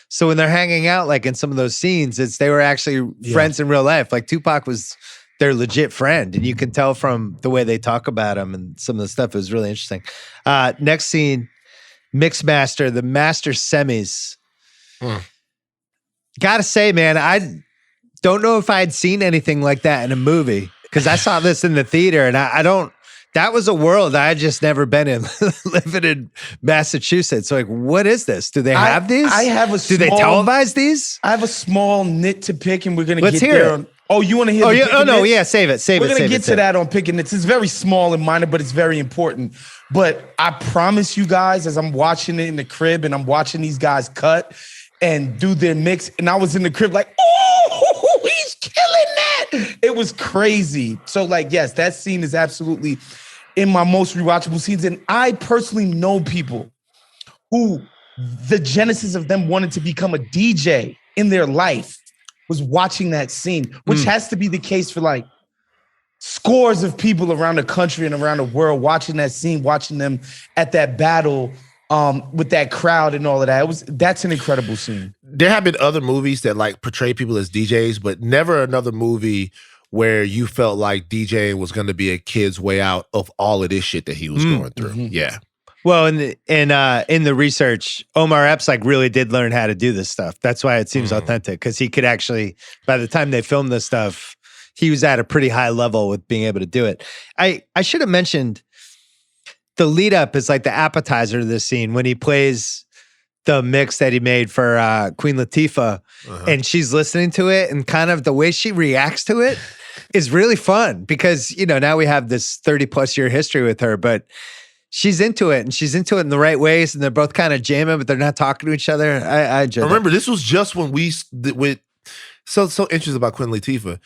Speaker 1: So when they're hanging out, like in some of those scenes, they were actually friends in real life. Like Tupac was their legit friend, and you can tell from the way they talk about him and some of the stuff. It was really interesting. Next scene, Mixmaster, the Master Semis. Gotta say, man, I don't know if I had seen anything like that in a movie, because I saw this in the theater, and that was a world I had just never been in, living in Massachusetts. So like, what is this? Do they have these? Do they televise these?
Speaker 3: I have a small nit to pick, and we're going to
Speaker 1: get
Speaker 3: there. You want to hear
Speaker 1: save it.
Speaker 3: We're going to get to that on picking nits. It's very small and minor, but it's very important. But I promise you guys, as I'm watching it in the crib and I'm watching these guys cut and do their mix, and I was in the crib like, oh, he's killing that. It was crazy. So like, yes, that scene is absolutely in my most rewatchable scenes. And I personally know people who the genesis of them wanting to become a DJ in their life was watching that scene, which has to be the case for like scores of people around the country and around the world, watching that scene, watching them at that battle with that crowd and all of that. That's an incredible scene.
Speaker 2: There have been other movies that like portray people as DJs, but never another movie where you felt like DJing was going to be a kid's way out of all of this shit that he was going through. Mm-hmm. Yeah.
Speaker 1: Well, in the research, Omar Epps like really did learn how to do this stuff. That's why it seems authentic, because he could actually, by the time they filmed this stuff, he was at a pretty high level with being able to do it. I should have mentioned the lead up is like the appetizer to this scene when he plays the mix that he made for Queen Latifah, and she's listening to it, and kind of the way she reacts to it is really fun, because now we have this 30 plus year history with her, but she's into it, and she's into it in the right ways, and they're both kind of jamming, but they're not talking to each other. I enjoy
Speaker 2: remember, this was just when we with so interesting about Queen Latifah.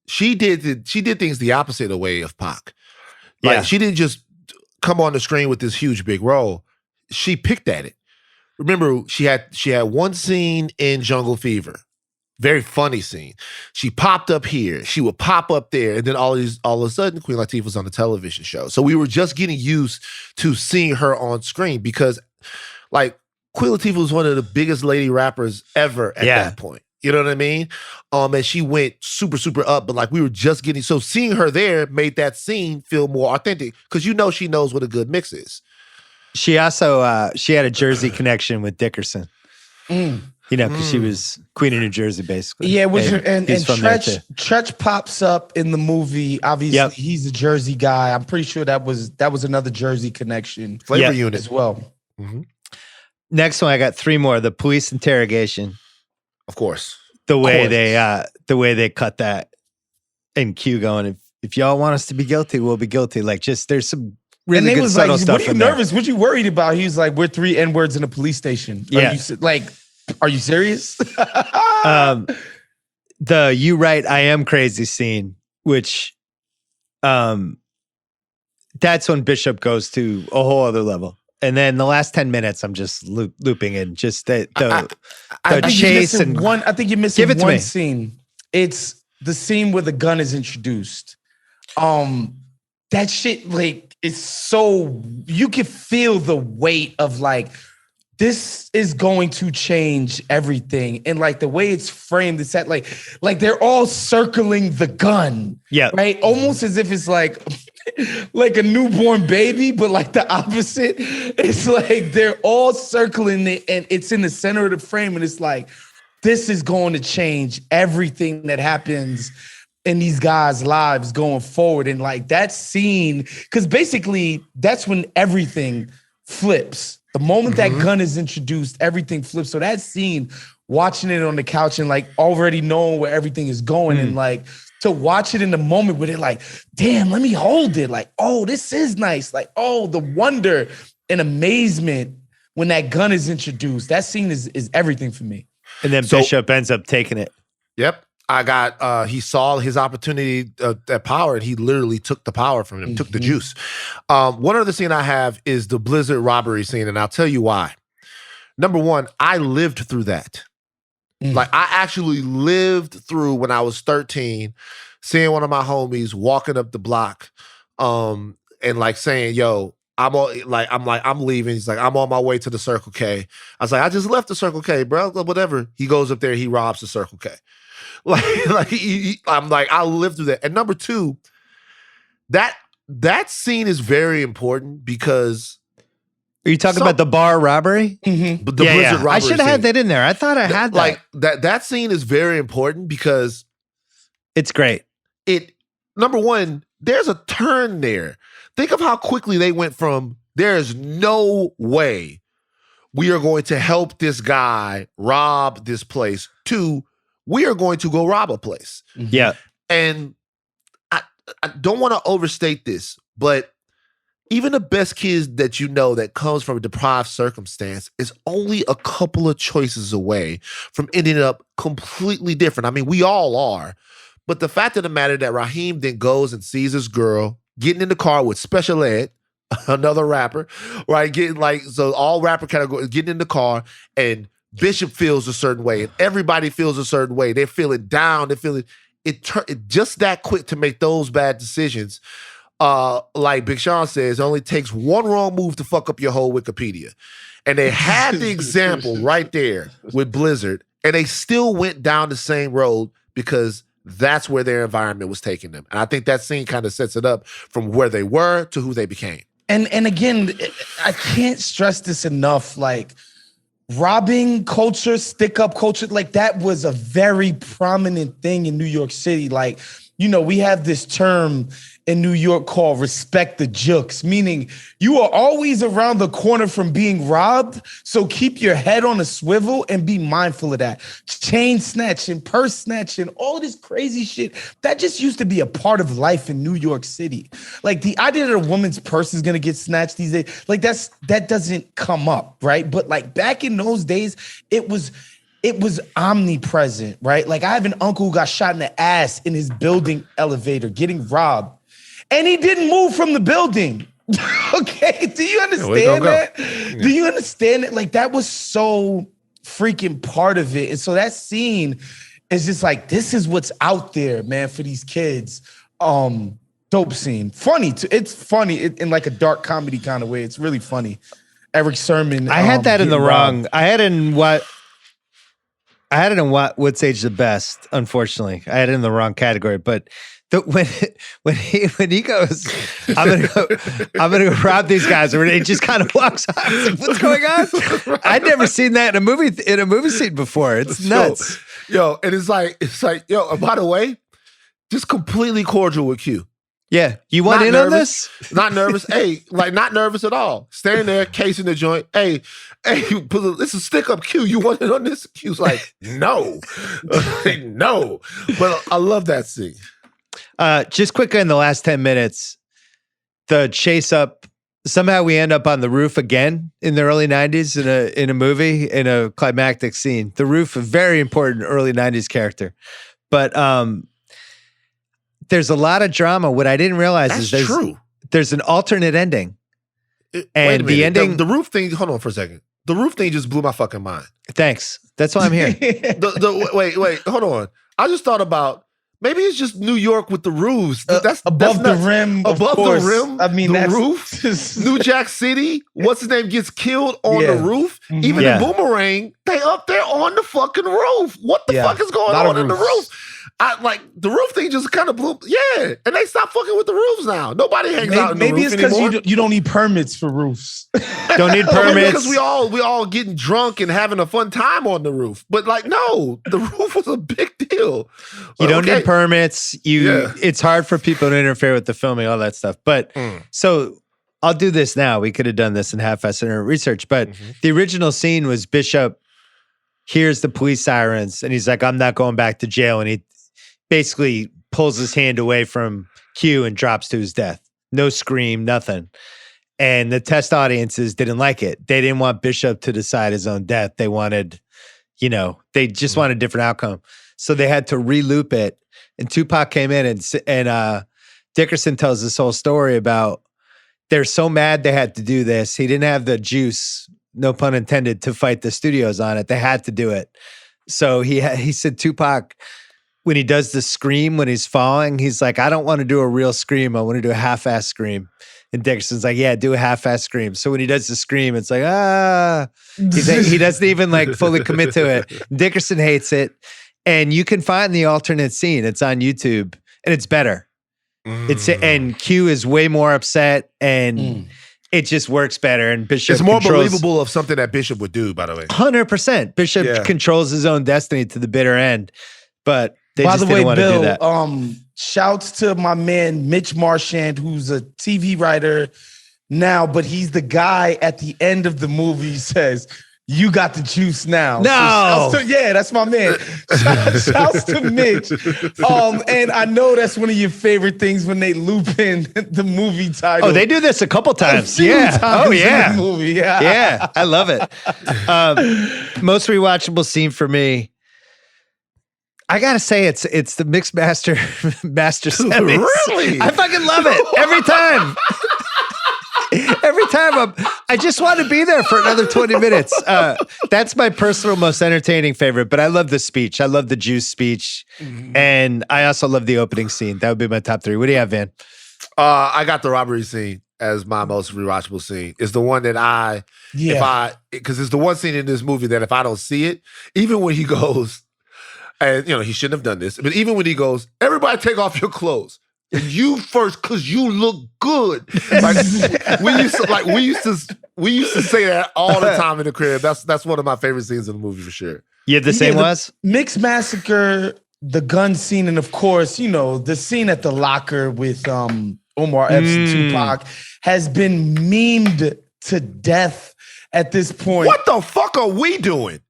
Speaker 2: She did things the opposite way of Pac. Like she didn't just come on the screen with this huge big role. She picked at it. Remember, she had one scene in Jungle Fever. Very funny scene. She popped up here. She would pop up there. And then all of a sudden, Queen Latifah was on a television show. So we were just getting used to seeing her on screen because, like, Queen Latifah was one of the biggest lady rappers ever at that point. You know what I mean? And she went super, super up. But, like, we were just getting... So seeing her there made that scene feel more authentic because you know she knows what a good mix is.
Speaker 1: She also... she had a Jersey connection with Dickerson. You know, because she was Queen of New Jersey, basically.
Speaker 3: Yeah, and Tretch pops up in the movie. Obviously, he's a Jersey guy. I'm pretty sure that was another Jersey connection.
Speaker 2: Flavor unit
Speaker 3: as well.
Speaker 2: Mm-hmm.
Speaker 1: Next one, I got 3 more. The police interrogation.
Speaker 2: Of course.
Speaker 1: The way they cut that and Q going, if y'all want us to be guilty, we'll be guilty. Like, just there's some really good subtle stuff.
Speaker 3: What are you nervous? What you worried about? He was like, we're 3 N-words in a police station. Are you serious?
Speaker 1: The "You Right, I Am Crazy" scene, which that's when Bishop goes to a whole other level. And then the last 10 minutes, I'm just looping in just the chase and
Speaker 3: one. I think you're missing one scene. It's the scene where the gun is introduced. That shit, like, is so you can feel the weight of like. This is going to change everything. And like the way it's framed, it's at like they're all circling the gun.
Speaker 1: Yeah.
Speaker 3: Right? Almost as if it's like a newborn baby, but like the opposite. It's like they're all circling it and it's in the center of the frame. And it's like, this is going to change everything that happens in these guys' lives going forward. And like that scene, because basically that's when everything flips. The moment that gun is introduced, everything flips. So that scene, watching it on the couch and like already knowing where everything is going and like to watch it in the moment where they're like, damn, let me hold it. Like, oh, this is nice. Like, oh, the wonder and amazement when that gun is introduced. That scene is everything for me.
Speaker 1: And then Bishop ends up taking it.
Speaker 2: Yep. He saw his opportunity at power and he literally took the power from him, took the juice. One other scene I have is the Blizzard robbery scene, and I'll tell you why. Number one, I lived through that. Like, I actually lived through when I was 13, seeing one of my homies walking up the block and like saying, yo, I'm leaving. He's like, I'm on my way to the Circle K. I was like, I just left the Circle K, bro. Whatever. He goes up there, he robs the Circle K. I'm like, I lived through that. And number 2, that scene is very important because.
Speaker 1: Are you talking about the bar robbery?
Speaker 2: The Blizzard robbery.
Speaker 1: I should have had that in there. I thought I had that.
Speaker 2: Like that scene is very important because
Speaker 1: it's great.
Speaker 2: Number 1, there's a turn there. Think of how quickly they went from there is no way we are going to help this guy rob this place to we are going to go rob a place.
Speaker 1: Yeah.
Speaker 2: And I don't want to overstate this, but even the best kids that you know that comes from a deprived circumstance is only a couple of choices away from ending up completely different. I mean, we all are. But the fact of the matter that Raheem then goes and sees this girl getting in the car with Special Ed, another rapper, right? So all rapper categories getting in the car and Bishop feels a certain way, and everybody feels a certain way. They're feeling down. They're feeling it just that quick to make those bad decisions. Like Big Sean says, it only takes one wrong move to fuck up your whole Wikipedia. And they had the example right there with Blizzard, and they still went down the same road because that's where their environment was taking them. And I think that scene kind of sets it up from where they were to who they became.
Speaker 3: And again, I can't stress this enough. Like, robbing culture, stick-up culture, like that was a very prominent thing in New York City. Like, we have this term in New York called respect the jooks, meaning you are always around the corner from being robbed. So keep your head on a swivel and be mindful of that. Chain snatching, purse snatching, all this crazy shit. That just used to be a part of life in New York City. Like the idea that a woman's purse is gonna get snatched these days, like that doesn't come up, right? But like back in those days, it was omnipresent, right? Like I have an uncle who got shot in the ass in his building elevator, getting robbed. And he didn't move from the building. Okay, do you understand that? Yeah. Do you understand it? Like that was so freaking part of it. And so that scene is just like, this is what's out there, man, for these kids. Dope scene. Funny too. It's funny in like a dark comedy kind of way. It's really funny. Eric Sermon.
Speaker 1: I had that in the wrong. I had it in What's Age the Best, unfortunately. I had it in the wrong category, but when he goes, I'm gonna go rob these guys, or he just kind of walks off. Like, what's going on? I'd never seen that in a movie scene before. It's nuts.
Speaker 2: Yo, and it's like, yo, by the way, just completely cordial with Q.
Speaker 1: Yeah. You want in on this?
Speaker 2: Not nervous. Hey, like not nervous at all. Standing there, casing the joint. Hey, this is stick up Q. You want in on this? Q's like, no. No. But I love that scene.
Speaker 1: Just quickly in the last 10 minutes, the chase up, somehow we end up on the roof again in the early 90s in a movie, in a climactic scene. The roof, a very important early 90s character. But there's a lot of drama. What I didn't realize is there's an alternate ending. And the ending...
Speaker 2: The roof thing, hold on for a second. The roof thing just blew my fucking mind.
Speaker 1: Thanks. That's why I'm here.
Speaker 2: Wait, hold on. I just thought about, maybe it's just New York with the roofs. That's
Speaker 3: above the rim.
Speaker 2: Above the rim.
Speaker 3: I mean,
Speaker 2: the roof. New Jack City. What's his name gets killed on the roof. Mm-hmm. Even in Boomerang, they up there on the fucking roof. What the fuck is going on in the roof? The roof thing just kind of blew. Yeah, and they stopped fucking with the roofs now. Nobody hangs out in the roof
Speaker 3: Maybe it's because you don't need permits for roofs.
Speaker 1: Don't need permits
Speaker 2: because we all getting drunk and having a fun time on the roof. But like, no, the roof was a big deal.
Speaker 1: You don't need permits. It's hard for people to interfere with the filming, all that stuff. But so I'll do this now. We could have done this in half-assed research, but the original scene was Bishop hears the police sirens and he's like, I'm not going back to jail, and he basically pulls his hand away from Q and drops to his death. No scream, nothing. And the test audiences didn't like it. They didn't want Bishop to decide his own death. They wanted, they just wanted a different outcome. So they had to re-loop it. And Tupac came in and Dickerson tells this whole story about they're so mad they had to do this. He didn't have the juice, no pun intended, to fight the studios on it. They had to do it. So he said Tupac, when he does the scream when he's falling, he's like, I don't want to do a real scream. I want to do a half-ass scream. And Dickerson's like, yeah, do a half-ass scream. So when he does the scream, it's like, he doesn't even like fully commit to it. Dickerson hates it. And you can find the alternate scene. It's on YouTube and it's better. And Q is way more upset and it just works better. And Bishop
Speaker 2: it's more believable of something that Bishop would do, by the way.
Speaker 1: 100%. Bishop controls his own destiny to the bitter end. But they just didn't want to do that.
Speaker 3: Shouts to my man, Mitch Marchand, who's a TV writer now, but he's the guy at the end of the movie who says, you got the juice now.
Speaker 1: No.
Speaker 3: So that's my man. Shouts to Mitch. And I know that's one of your favorite things when they loop in the movie title.
Speaker 1: Oh, they do this a couple times.
Speaker 3: In the movie.
Speaker 1: Yeah, I love it. Most rewatchable scene for me, I gotta say, it's the mixed master semis.
Speaker 2: Really?
Speaker 1: I fucking love it every time. Every time I just want to be there for another 20 minutes. That's my personal most entertaining favorite, but I love the speech. I love the Juice speech. And I also love the opening scene. That would be my top 3. What do you have, Van?
Speaker 2: I got the robbery scene as my most rewatchable scene. It's the one that because it's the one scene in this movie that if I don't see it, even when he goes, and he shouldn't have done this, but even when he goes, everybody take off your clothes. And you first, cause you look good. Like we used to say that all the time in the crib. That's one of my favorite scenes in the movie for sure.
Speaker 1: Yeah, the same was
Speaker 3: Mixed Massacre the gun scene, and of course, you know, the scene at the locker with Omar Epps and Tupac has been memed to death at this point.
Speaker 2: What the fuck are we doing?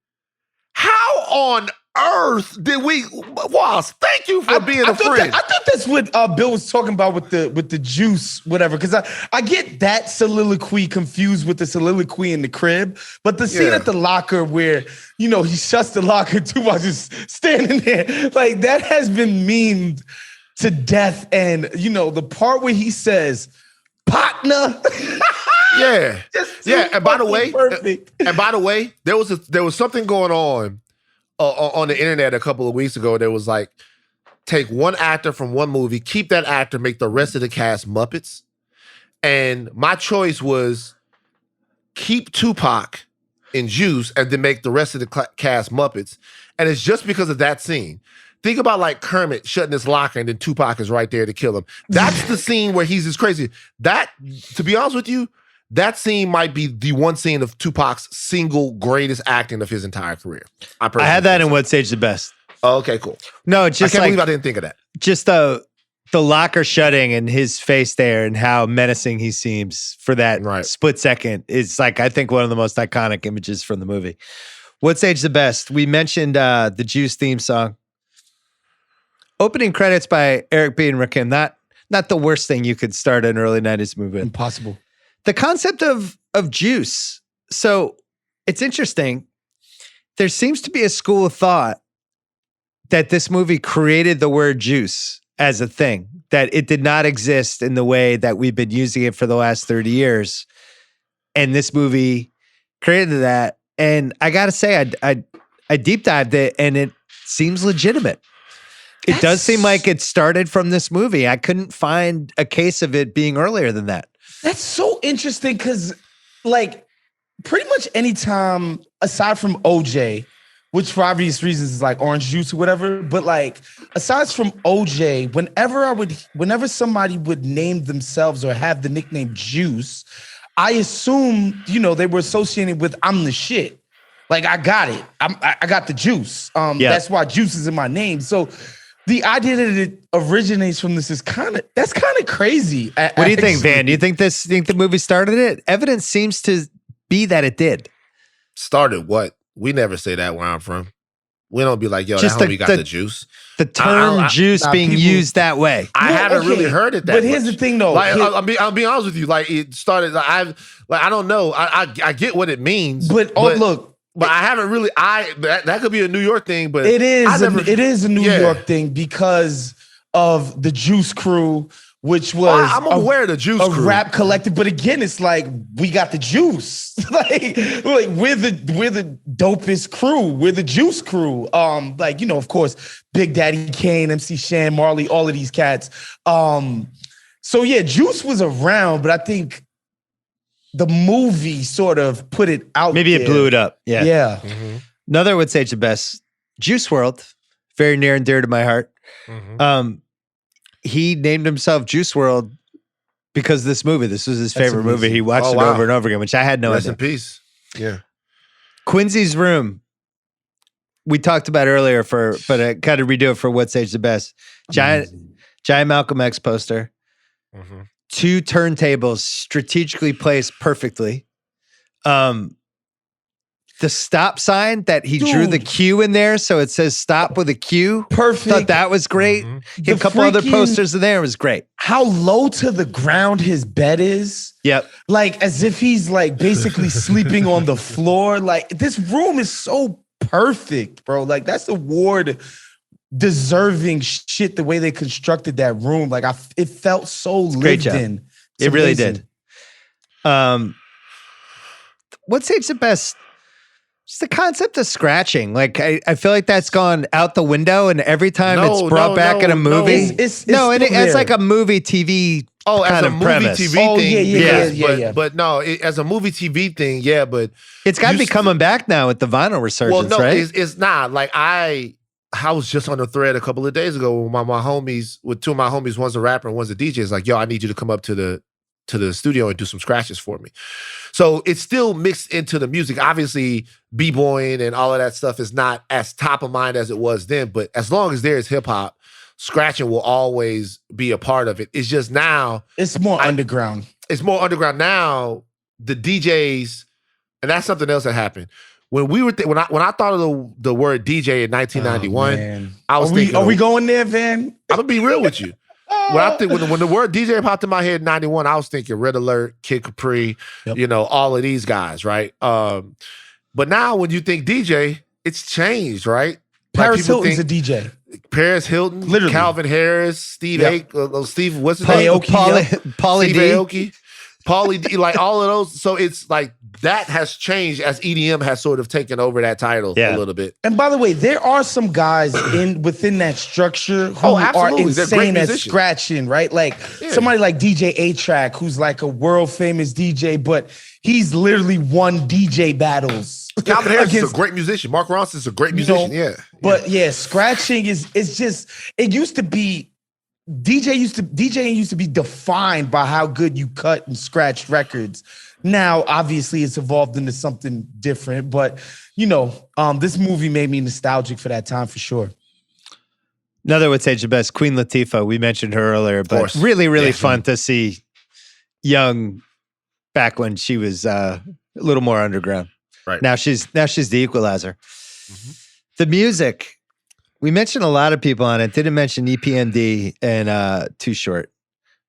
Speaker 2: How on earth did we? Woz, thank you for being a friend.
Speaker 3: I thought that's what Bill was talking about with the juice, whatever. Because I get that soliloquy confused with the soliloquy in the crib, but the scene at the locker where, you know, he shuts the locker, Tupac just standing there, like that has been memed to death. And you know, the part where he says, "Partner."
Speaker 2: Yeah, yeah. And by the way,
Speaker 3: perfect.
Speaker 2: And by the way, there was something going on the internet a couple of weeks ago. There was like, take one actor from one movie, keep that actor, make the rest of the cast Muppets. And my choice was keep Tupac in Juice and then make the rest of the cast Muppets. And it's just because of that scene. Think about like Kermit shutting his locker and then Tupac is right there to kill him. That's the scene where he's just crazy. That, to be honest with you, that scene might be the one scene of Tupac's single greatest acting of his entire career. I
Speaker 1: had that in What's Age the Best.
Speaker 2: Oh, okay, cool.
Speaker 1: No, it's just
Speaker 2: I can't believe I didn't think of that.
Speaker 1: Just the locker shutting and his face there and how menacing he seems for that split second is like, I think, one of the most iconic images from the movie. What's Age the Best? We mentioned the Juice theme song. Opening credits by Eric B. and Rakim. Not the worst thing you could start an early 90s movie with.
Speaker 3: Impossible.
Speaker 1: The concept of juice. So it's interesting. There seems to be a school of thought that this movie created the word juice as a thing, that it did not exist in the way that we've been using it for the last 30 years. And this movie created that. And I got to say, I deep dived it and it seems legitimate. It does seem like it started from this movie. I couldn't find a case of it being earlier than that.
Speaker 3: That's so interesting because, like, pretty much anytime, aside from OJ, which for obvious reasons is like orange juice or whatever, but like, aside from OJ, whenever somebody would name themselves or have the nickname Juice, I assume, you know, they were associated with I'm the shit. Like, I got it. I got the juice. That's why Juice is in my name. So the idea that it originates from this is kind of crazy.
Speaker 1: What do you think, Van? Do you think the movie started it? Evidence seems to be that it did.
Speaker 2: Started what? We never say that where I'm from. We don't be like, yo, that homie got the juice.
Speaker 1: The term juice being used that way.
Speaker 2: I haven't really heard it that
Speaker 3: But
Speaker 2: much.
Speaker 3: here's the thing, though.
Speaker 2: Like, I'll be honest with you. Like, it started. I don't know. I get what it means.
Speaker 3: But look.
Speaker 2: But I haven't really. That could be a New York thing, but
Speaker 3: it is a New York thing because of the Juice Crew, which was
Speaker 2: I'm aware of the Juice Crew,
Speaker 3: a rap collective. But again, it's like we got the juice. like we're the dopest crew. We're the Juice Crew. Like, you know, of course, Big Daddy Kane, MC Shan, Marley, all of these cats. So yeah, Juice was around, but I think the movie sort of put it out.
Speaker 1: Maybe it blew it up. Yeah.
Speaker 3: Yeah.
Speaker 2: Mm-hmm.
Speaker 1: Another would say the best. Juice WRLD, very near and dear to my heart.
Speaker 2: Mm-hmm.
Speaker 1: He named himself Juice WRLD because of this movie. This was his favorite movie. He watched it over and over again, which I had no idea.
Speaker 2: Rest in peace. Yeah.
Speaker 1: Quincy's Room. We talked about earlier but I kind of redo it for What's Age the Best. Giant Malcolm X poster.
Speaker 2: Mm-hmm.
Speaker 1: 2 turntables strategically placed perfectly. The stop sign that he drew the Q in there, so it says stop with a Q.
Speaker 3: Perfect.
Speaker 1: Thought that was great.
Speaker 2: Mm-hmm.
Speaker 1: A couple other posters in there was great.
Speaker 3: How low to the ground his bed is.
Speaker 1: Yep.
Speaker 3: Like as if he's like basically sleeping on the floor. Like this room is so perfect, bro. Like that's award deserving shit, the way they constructed that room. Like it felt so lived in.
Speaker 1: It really did. What's Age the Best? It's the concept of scratching. Like I feel like that's gone out the window, and every time it's brought back in a movie, it's like a movie TV.
Speaker 2: Oh, as a movie
Speaker 1: premise.
Speaker 2: TV thing,
Speaker 3: yeah.
Speaker 2: But no, as a movie TV thing, yeah. But
Speaker 1: it's got to be coming back now with the vinyl resurgence,
Speaker 2: well, no,
Speaker 1: right?
Speaker 2: it's not. Like I was just on the thread a couple of days ago with my homies, with 2 of my homies. One's a rapper and one's a DJ. It's like, yo, I need you to come up to the the studio and do some scratches for me. So it's still mixed into the music. Obviously, b-boying and all of that stuff is not as top of mind as it was then, but as long as there is hip hop, scratching will always be a part of it. It's just now
Speaker 3: it's more underground. It's
Speaker 2: more underground now. The DJs, and that's something else that happened. When we were when I thought of the word DJ in 1991, I was thinking,
Speaker 3: are we going there, Van?
Speaker 2: I'm gonna be real with you. When the word DJ popped in my head in 91, I was thinking Red Alert, Kid Capri, all of these guys, right? But now when you think DJ, it's changed, right?
Speaker 3: Paris Hilton's a DJ.
Speaker 2: Paris Hilton,
Speaker 3: literally.
Speaker 2: Calvin Harris, Steve Steve, what's his
Speaker 1: name?
Speaker 2: Pauly D. Pauly D, like all of those. So it's like that has changed as EDM has sort of taken over that title a little bit.
Speaker 3: And by the way, there are some guys within that structure who are insane at scratching, right? Like somebody like DJ A-Track, who's like a world famous DJ, but he's literally won DJ battles.
Speaker 2: Calvin Harris is a great musician. Mark Ronson's a great musician.
Speaker 3: But scratching is just, it used to be, DJing used to be defined by how good you cut and scratched records. Now, obviously, it's evolved into something different, but this movie made me nostalgic for that time for sure.
Speaker 1: Another What's Age the Best, Queen Latifah. We mentioned her earlier, but really, really fun to see young back when she was a little more underground.
Speaker 2: Right.
Speaker 1: Now she's the equalizer. Mm-hmm. The music. We mentioned a lot of people on it. Didn't mention EPMD and Too Short.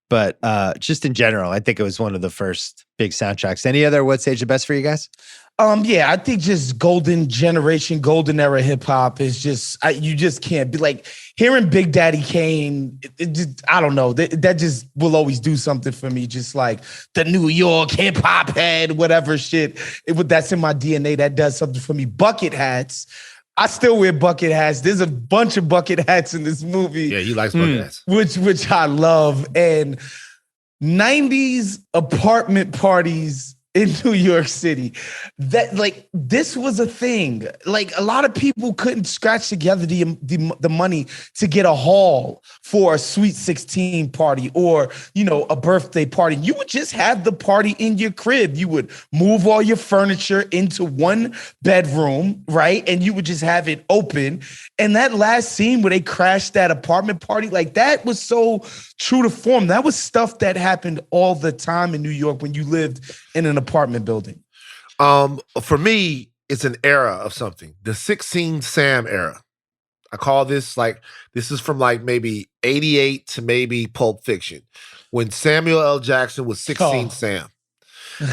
Speaker 1: But just in general, I think it was one of the first big soundtracks. Any other What's Age the Best for you guys?
Speaker 3: I think just golden generation, golden era hip hop is just, you just can't be like hearing Big Daddy Kane. I don't know. That just will always do something for me. Just like the New York hip hop head, whatever shit. That's in my DNA. That does something for me. Bucket hats. I still wear bucket hats. There's a bunch of bucket hats in this movie.
Speaker 2: Yeah, he likes bucket hats.
Speaker 3: Which I love. And 90s apartment parties in New York City. This was a thing. Like a lot of people couldn't scratch together the money to get a hall for a Sweet 16 party or, a birthday party. You would just have the party in your crib. You would move all your furniture into one bedroom, right? And you would just have it open. And that last scene where they crashed that apartment party, like that was so true to form. That was stuff that happened all the time in New York when you lived in an apartment building.
Speaker 2: For me, it's an era of something. The 16 Sam era. I call this this is from maybe 88 to maybe Pulp Fiction. When Samuel L. Jackson was 16 Sam.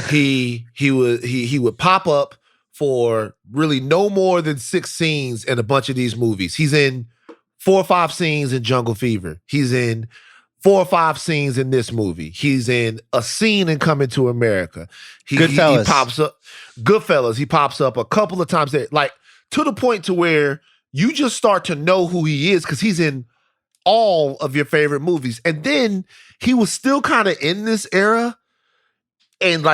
Speaker 2: He would pop up for really no more than 6 scenes in a bunch of these movies. He's in 4 or 5 scenes in Jungle Fever. He's in 4 or 5 scenes in this movie. He's in a scene in Coming to America.
Speaker 1: Goodfellas.
Speaker 2: He pops up. Goodfellas. He pops up a couple of times there, to the point to where you just start to know who he is because he's in all of your favorite movies. And then he was still kind of in this era and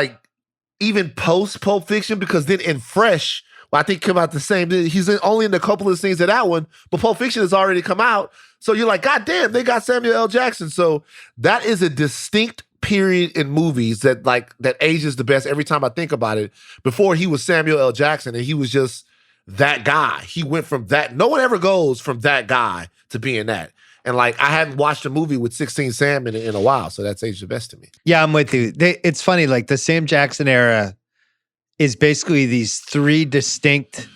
Speaker 2: even post Pulp Fiction, because then in Fresh, I think come out the same. He's only in a couple of scenes of that one, but Pulp Fiction has already come out. So you're like, God damn, they got Samuel L. Jackson. So that is a distinct period in movies that ages the best every time I think about it. Before he was Samuel L. Jackson and he was just that guy. He went from that. No one ever goes from that guy to being that. And I hadn't watched a movie with 16 Sam in a while. So that's aged the best to me.
Speaker 1: Yeah, I'm with you. It's funny, the Sam Jackson era is basically these 3 distinct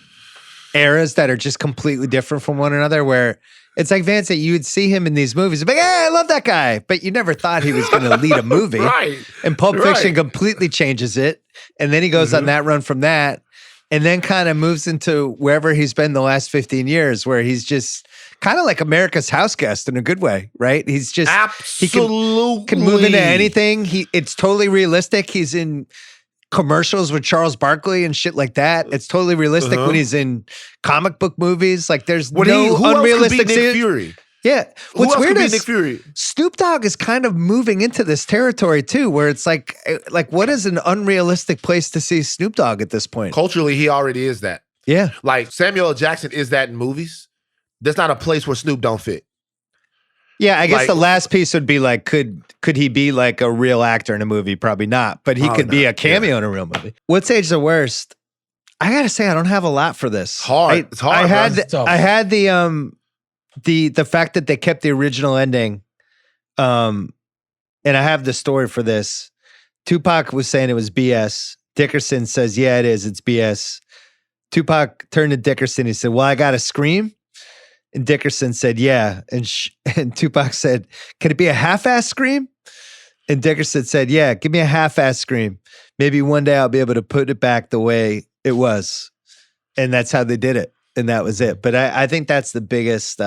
Speaker 1: eras that are just completely different from one another, where it's like Vance, that you would see him in these movies, like, hey, I love that guy, but you never thought he was going to lead a movie.
Speaker 2: Right.
Speaker 1: And Pulp Fiction completely changes it. And then he goes on that run from that, and then kind of moves into wherever he's been the last 15 years, where he's just kind of like America's house guest in a good way, right? He's just
Speaker 2: absolutely
Speaker 1: he can move into anything. It's totally realistic. He's in commercials with Charles Barkley and shit like that. It's totally realistic when he's in comic book movies. There's no unrealistic.
Speaker 2: Else could be Nick Fury?
Speaker 1: Yeah.
Speaker 2: What's weird is Nick Fury?
Speaker 1: Snoop Dogg is kind of moving into this territory too, where it's like what is an unrealistic place to see Snoop Dogg at this point?
Speaker 2: Culturally, he already is that.
Speaker 1: Yeah.
Speaker 2: Samuel L. Jackson is that in movies. There's not a place where Snoop don't fit.
Speaker 1: Yeah, I guess
Speaker 2: Like-
Speaker 1: the last piece would be like, could he be like a real actor in a movie? Probably not, but he
Speaker 2: Probably
Speaker 1: could be
Speaker 2: not,
Speaker 1: a cameo in a real movie. What's age the worst? I gotta say, I don't have a lot for this.
Speaker 2: Hard. It's hard, bro.
Speaker 3: It's tough.
Speaker 1: I had the fact that they kept the original ending, and I have the story for this. Tupac was saying it was BS. Dickerson says, yeah, it is. It's BS. Tupac turned to Dickerson. He said, well, I got to scream. And Dickerson said, yeah. And Tupac said, can it be a half-ass scream? And Dickerson said, yeah, give me a half-ass scream. Maybe one day I'll be able to put it back the way it was. And that's how they did it. And that was it. But I think that's the biggest.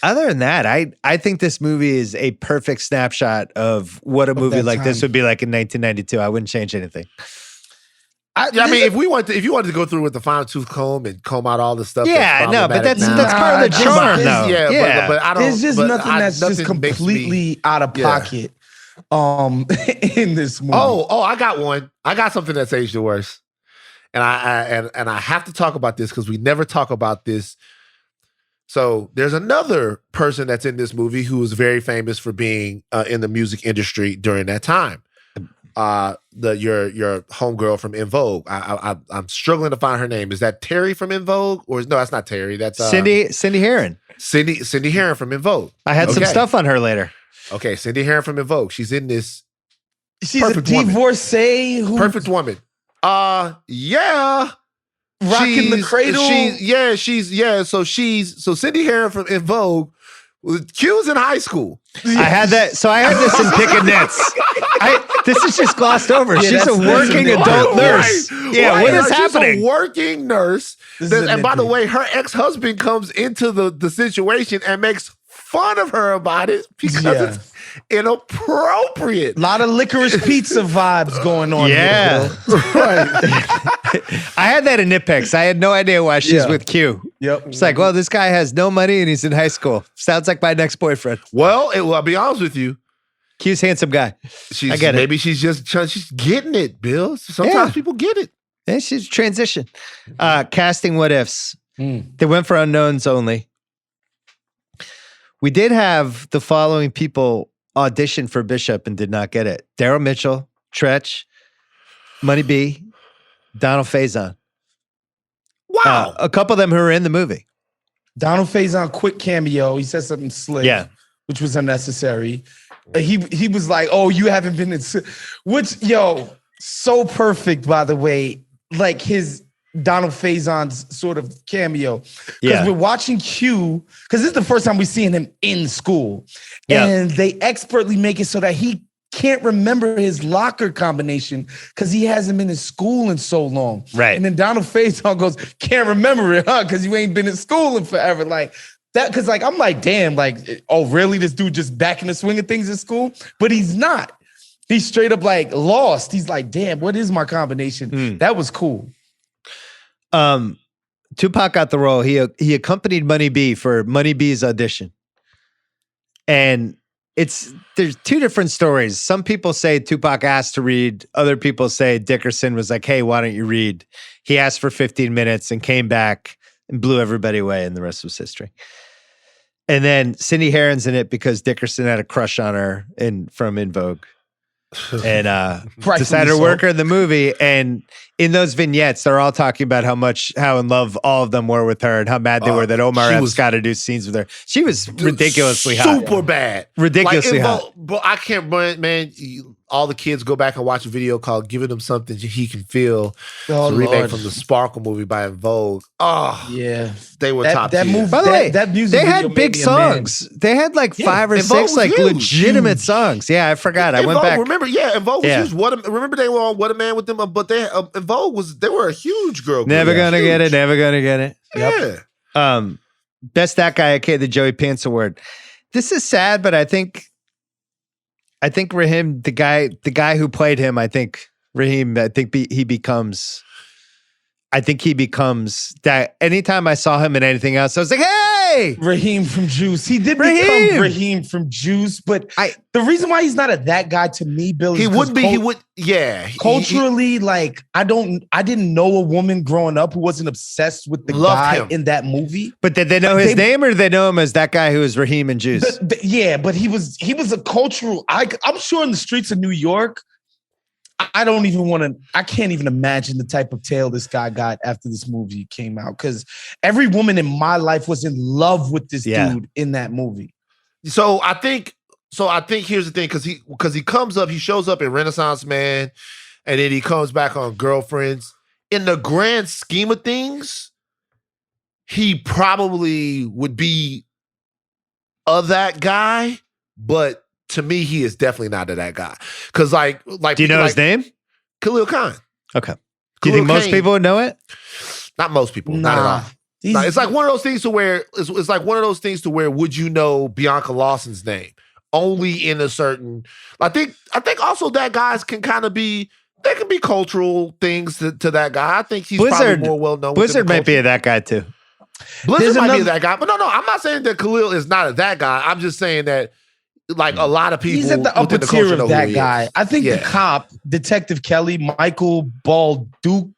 Speaker 1: Other than that, I think this movie is a perfect snapshot of what a movie like this would be like in 1992. I wouldn't change anything.
Speaker 2: I mean, if you wanted to go through with the fine tooth comb and comb out all the stuff,
Speaker 1: Yeah, no, but that's
Speaker 2: now,
Speaker 1: part of the charm, though.
Speaker 2: Yeah, but I don't.
Speaker 3: There's just nothing that's just
Speaker 2: nothing makes
Speaker 3: completely out of pocket in this movie.
Speaker 2: Oh, I got one. I got something that's aged the worst, and I have to talk about this because we never talk about this. So there's another person that's in this movie who was very famous for being in the music industry during that time. Your homegirl from In Vogue. I'm struggling to find her name. Is that Terry from In Vogue? Or no, that's not Terry. That's
Speaker 1: Cindy Herron.
Speaker 2: Cindy Herron from In Vogue.
Speaker 1: I had some stuff on her later.
Speaker 2: Okay, Cindy Herron from In Vogue. She's in this.
Speaker 3: She's a divorcee who
Speaker 2: Perfect woman. Yeah.
Speaker 3: Rocking the cradle.
Speaker 2: So Cindy Herron from In Vogue. Q's in high school.
Speaker 1: I had that. So I had this in Picking Nits. This is just glossed over.
Speaker 3: Yeah,
Speaker 1: She's a working adult nurse. Yeah, what is happening?
Speaker 2: She's a working nurse. And by the way, her ex-husband comes into the situation and makes fun of her about it because it's inappropriate.
Speaker 3: A lot of licorice pizza vibes going on.
Speaker 1: Yeah.
Speaker 3: Here, right.
Speaker 1: I had that in Nitpicks. I had no idea why she's with Q.
Speaker 3: Yep.
Speaker 1: It's like, well, this guy has no money and he's in high school. Sounds like my next boyfriend.
Speaker 2: Well, I'll be honest with you.
Speaker 1: Q's handsome guy. I get it.
Speaker 2: Maybe she's getting it, Bill. Sometimes people get it.
Speaker 1: Yeah, she's transition. Casting what ifs. They went for unknowns only. We did have the following people audition for Bishop and did not get it. Daryl Mitchell, Tretch, Money B, Donald Faison.
Speaker 2: Wow.
Speaker 1: A couple of them who were in the movie.
Speaker 3: Donald Faison, quick cameo. He said something slick, which was unnecessary. He was like, "Oh, you haven't been in," which so perfect. By the way, like his Donald Faison's sort of cameo. Because we're watching Q, because this is the first time we're seeing him in school, and they expertly make it so that he can't remember his locker combination because he hasn't been in school in so long.
Speaker 1: Right.
Speaker 3: And then Donald Faison goes, "Can't remember it, huh? Because you ain't been in school in forever." Like that, because like I'm like, damn, like, oh, really? This dude just back in the swing of things in school? But he's not. He's straight up like lost. He's like, damn, what is my combination? That was cool.
Speaker 1: Tupac got the role. He accompanied Money B for Money B's audition. And there's two different stories. Some people say Tupac asked to read. Other people say Dickerson was like, hey, why don't you read? He asked for 15 minutes and came back and blew everybody away, and the rest was history. And then Cindy Herron's in it because Dickerson had a crush on her from In Vogue. And decided to work her in the movie. And in those vignettes, they're all talking about how in love all of them were with her and how mad they were that Omar Epps got to do scenes with her. She was ridiculously hot.
Speaker 2: Super bad.
Speaker 1: Ridiculously hot.
Speaker 2: But I can't, man, all the kids go back and watch a video called Giving Him Something He Can Feel. It's a remake from the Sparkle movie by In Vogue. Oh, yeah. They were top tier.
Speaker 3: Movie,
Speaker 1: by the way,
Speaker 3: that music
Speaker 1: they had big songs. They had like 5 or 6 like huge, legitimate songs. Yeah, I forgot. I went back.
Speaker 2: Remember, In Vogue was huge. Remember they were on What a Man with Them, but In Vogue they were a huge girl group.
Speaker 1: Never gonna get it. Never gonna get it.
Speaker 2: Yeah.
Speaker 1: Best That Guy, okay, the Joey Pants Award. This is sad, but I think Raheem, the guy who played him, he becomes that anytime I saw him in anything else, I was like, hey, way.
Speaker 3: Raheem from Juice. He did
Speaker 1: Raheem.
Speaker 3: become Raheem from Juice, but the reason why he's not a that guy to me, Bill, is
Speaker 2: he would be. He would. Yeah.
Speaker 3: Culturally, like I didn't know a woman growing up who wasn't obsessed with the guy in that movie.
Speaker 1: But did they know his name, or did they know him as that guy who was Raheem and Juice?
Speaker 3: Yeah, but he was a cultural. I'm sure in the streets of New York, I can't even imagine the type of tail this guy got after this movie came out, because every woman in my life was in love with this dude in that movie.
Speaker 2: So I think here's the thing, because he comes up, he shows up in Renaissance Man, and then he comes back on Girlfriends. In the grand scheme of things, he probably would be that guy, but to me, he is definitely not that guy. Because like,
Speaker 1: do you know his name?
Speaker 2: Khalil Khan.
Speaker 1: Okay. Do you think most people would know it?
Speaker 2: Not most people. Not at all. No, it's like one of those things to where it's like one of those things to where would you know Bianca Lawson's name? Only in a certain. I think also that guys can kind of be. There can be cultural things to that guy. I think he's probably more well known.
Speaker 1: Blizzard might be that guy too.
Speaker 2: Blizzard might be that guy, but no, I'm not saying that Khalil is not that guy. I'm just saying that. Like a lot of people,
Speaker 3: he's at the upper tier of that guy. I think the cop, Detective Kelly, Michael Badalucco,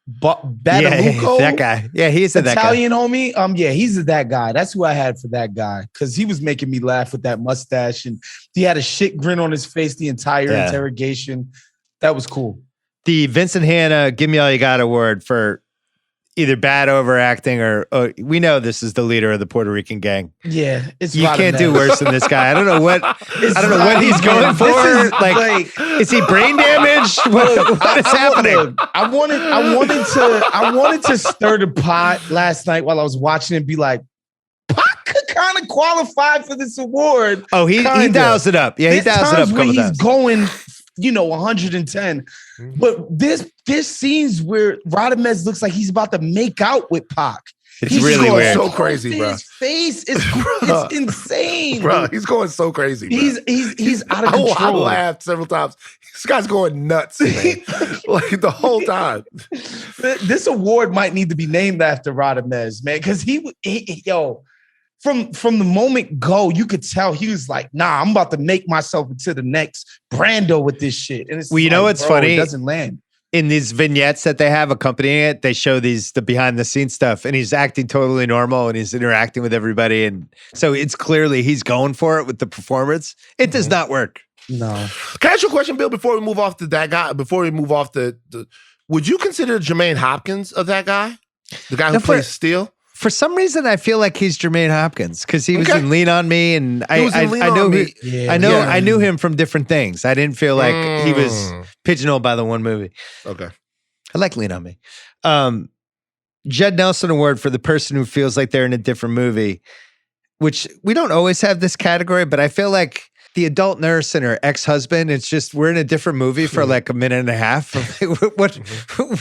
Speaker 1: that guy. Yeah, he's that guy.
Speaker 3: Italian homie. He's that guy. That's who I had for that guy, because he was making me laugh with that mustache, and he had a shit grin on his face the entire interrogation. That was cool.
Speaker 1: The Vincent Hanna "Give Me All You Got" award for either bad overacting or we know this is the leader of the Puerto Rican gang.
Speaker 3: Yeah,
Speaker 1: you can't do worse than this guy. I don't know what he's going for. Like, is he brain damaged? What is happening?
Speaker 3: I wanted to stir the pot last night while I was watching and be like, Pac could kind of qualify for this award.
Speaker 1: Oh, he dials it up. Yeah, he dials it up a couple times.
Speaker 3: He's going 110. But this scenes where Radamez looks like he's about to make out with Pac.
Speaker 1: It's really weird.
Speaker 2: So crazy, bro.
Speaker 3: His face is it's insane,
Speaker 2: bro. He's going so crazy. Bro.
Speaker 3: He's out of control.
Speaker 2: I laughed several times. This guy's going nuts, man. Like the whole time.
Speaker 3: This award might need to be named after Radamez, man, because From the moment go, you could tell he was like, nah, I'm about to make myself into the next Brando with this shit. And it's
Speaker 1: you know what's funny?
Speaker 3: It doesn't land.
Speaker 1: In these vignettes that they have accompanying it, they show the behind the scenes stuff, and he's acting totally normal and he's interacting with everybody. And so it's clearly he's going for it with the performance. It does not work.
Speaker 3: No.
Speaker 2: Can I ask you a question, Bill, before we move off to that guy, would you consider Jermaine Hopkins of that guy? The guy who plays Steel?
Speaker 1: For some reason, I feel like he's Jermaine Hopkins because he was in Lean on Me, and I knew him from different things. I didn't feel like he was pigeonholed by the one movie.
Speaker 2: Okay,
Speaker 1: I like Lean on Me. Judd Nelson Award for the person who feels like they're in a different movie, which we don't always have this category, but I feel like the adult nurse and her ex-husband, it's just we're in a different movie for like a minute and a half.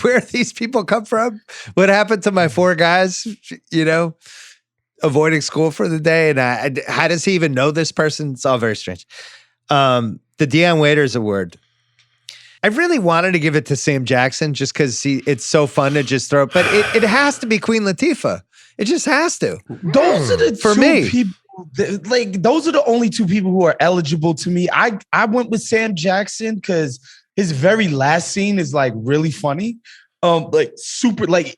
Speaker 1: Where these people come from? What happened to my four guys, avoiding school for the day? And how does he even know this person? It's all very strange. The Dion Waiters Award. I really wanted to give it to Sam Jackson just because it's so fun to just throw it, but it has to be Queen Latifah. It just has to.
Speaker 3: Those are the two people. Like those are the only two people who are eligible to me. I went with Sam Jackson because his very last scene is like really funny. Like super the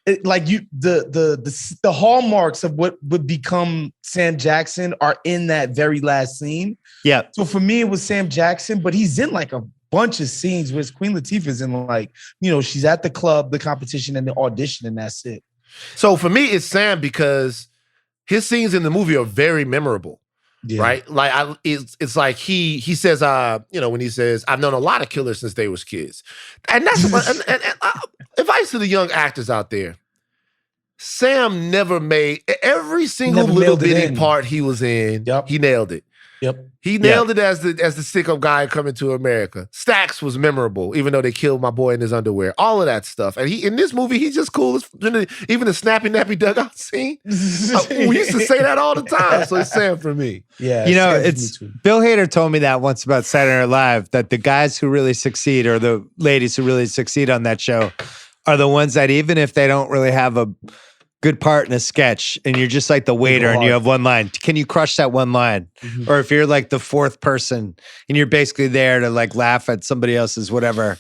Speaker 3: hallmarks of what would become Sam Jackson are in that very last scene.
Speaker 1: Yeah.
Speaker 3: So for me, it was Sam Jackson, but he's in like a bunch of scenes where Queen Latifah's in like, she's at the club, the competition, and the audition, and that's it.
Speaker 2: So for me, it's Sam because his scenes in the movie are very memorable, right? Like it's like he says, when he says, "I've known a lot of killers since they was kids," and that's and advice to the young actors out there. Sam never made every single little bitty part he was in.
Speaker 3: Yep.
Speaker 2: He nailed it.
Speaker 3: Yep.
Speaker 2: He nailed it as the stick-up guy coming to America. Stacks was memorable, even though they killed my boy in his underwear. All of that stuff. And in this movie, he's just cool. Even the snappy nappy dugout scene. We used to say that all the time. So it's Sam for me.
Speaker 3: Yeah.
Speaker 1: It's Bill Hader told me that once about Saturday Night Live, that the guys who really succeed or the ladies who really succeed on that show are the ones that even if they don't really have good part in a sketch and you're just like the waiter and you have one line. Can you crush that one line? Mm-hmm. Or if you're like the fourth person and you're basically there to like laugh at somebody else's whatever,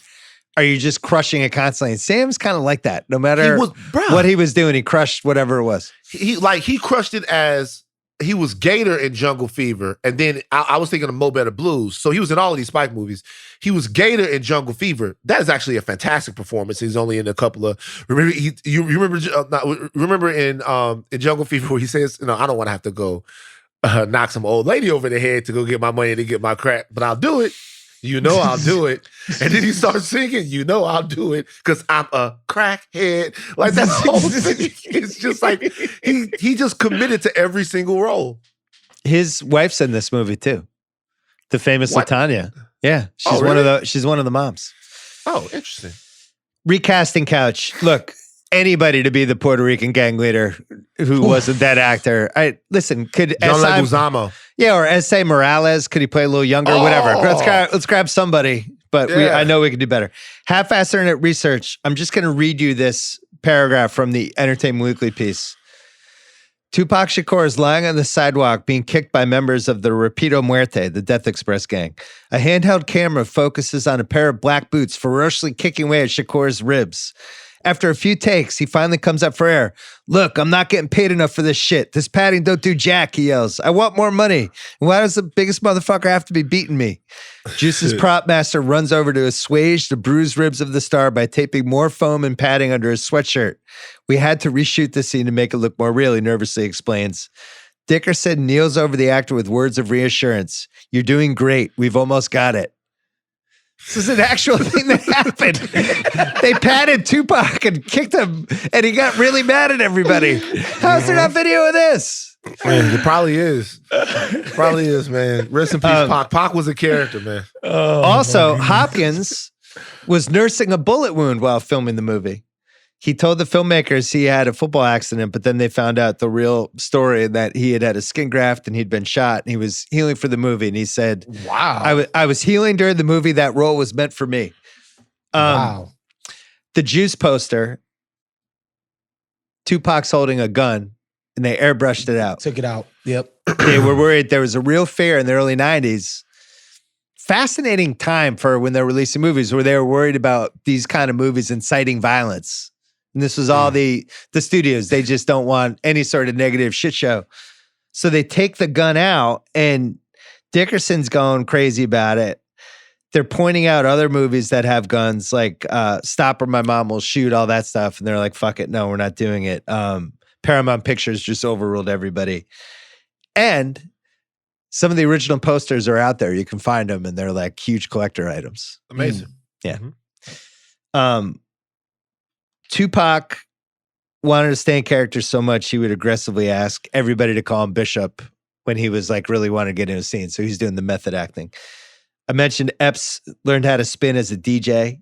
Speaker 1: are you just crushing it constantly? And Sam's kind of like that. No matter what he was doing, he crushed whatever it was.
Speaker 2: He crushed it as he was Gator in Jungle Fever. And then I was thinking of Mo Better Blues. So he was in all of these Spike movies. He was Gator in Jungle Fever. That is actually a fantastic performance. He's only in a couple of. Remember in Jungle Fever where he says, I don't want to have to go knock some old lady over the head to go get my money to get my crack, but I'll do it. I'll do it. And then he starts singing, I'll do it because I'm a crackhead. Like that whole thing. It's just like he just committed to every single role.
Speaker 1: His wife's in this movie too. The famous Latanya. Yeah. She's one of the moms.
Speaker 2: Oh, interesting.
Speaker 1: Recasting couch. Look, anybody to be the Puerto Rican gang leader who wasn't that actor. Could
Speaker 2: John Leguizamo.
Speaker 1: Yeah, or S.A. Morales. Could he play a little younger? Whatever. Let's grab somebody. But I know we could do better. Half-assed internet research. I'm just going to read you this paragraph from the Entertainment Weekly piece. Tupac Shakur is lying on the sidewalk being kicked by members of the Rapido Muerte, the Death Express gang. A handheld camera focuses on a pair of black boots ferociously kicking away at Shakur's ribs. After a few takes, he finally comes up for air. Look, I'm not getting paid enough for this shit. This padding don't do jack, he yells. I want more money. And why does the biggest motherfucker have to be beating me? Juice's prop master runs over to assuage the bruised ribs of the star by taping more foam and padding under his sweatshirt. We had to reshoot the scene to make it look more real, he nervously explains. Dickerson kneels over the actor with words of reassurance. You're doing great. We've almost got it. This is an actual thing that happened. They patted Tupac and kicked him, and he got really mad at everybody. How's there not video of this?
Speaker 2: Man, it probably is. Probably is, man. Rest in peace, Pac. Pac was a character, man.
Speaker 1: Also, Hopkins was nursing a bullet wound while filming the movie. He told the filmmakers he had a football accident, but then they found out the real story that he had a skin graft and he'd been shot and he was healing for the movie. And he said,
Speaker 3: wow,
Speaker 1: I was healing during the movie. That role was meant for me.
Speaker 3: Wow.
Speaker 1: The Juice poster, Tupac's holding a gun and they airbrushed it out.
Speaker 3: Took it out. Yep.
Speaker 1: They were worried there was a real fear in the early 90s. Fascinating time for when they're releasing movies where they were worried about these kind of movies inciting violence. And this was all the studios. They just don't want any sort of negative shit show. So they take the gun out and Dickerson's going crazy about it. They're pointing out other movies that have guns like Stop or My Mom Will Shoot, all that stuff. And they're like, fuck it. No, we're not doing it. Paramount Pictures just overruled everybody. And some of the original posters are out there. You can find them and they're like huge collector items.
Speaker 2: Amazing.
Speaker 1: Yeah. Mm-hmm. Tupac wanted to stay in character so much he would aggressively ask everybody to call him Bishop when he was like really wanted to get in a scene. So he's doing the method acting. I mentioned Epps learned how to spin as a DJ.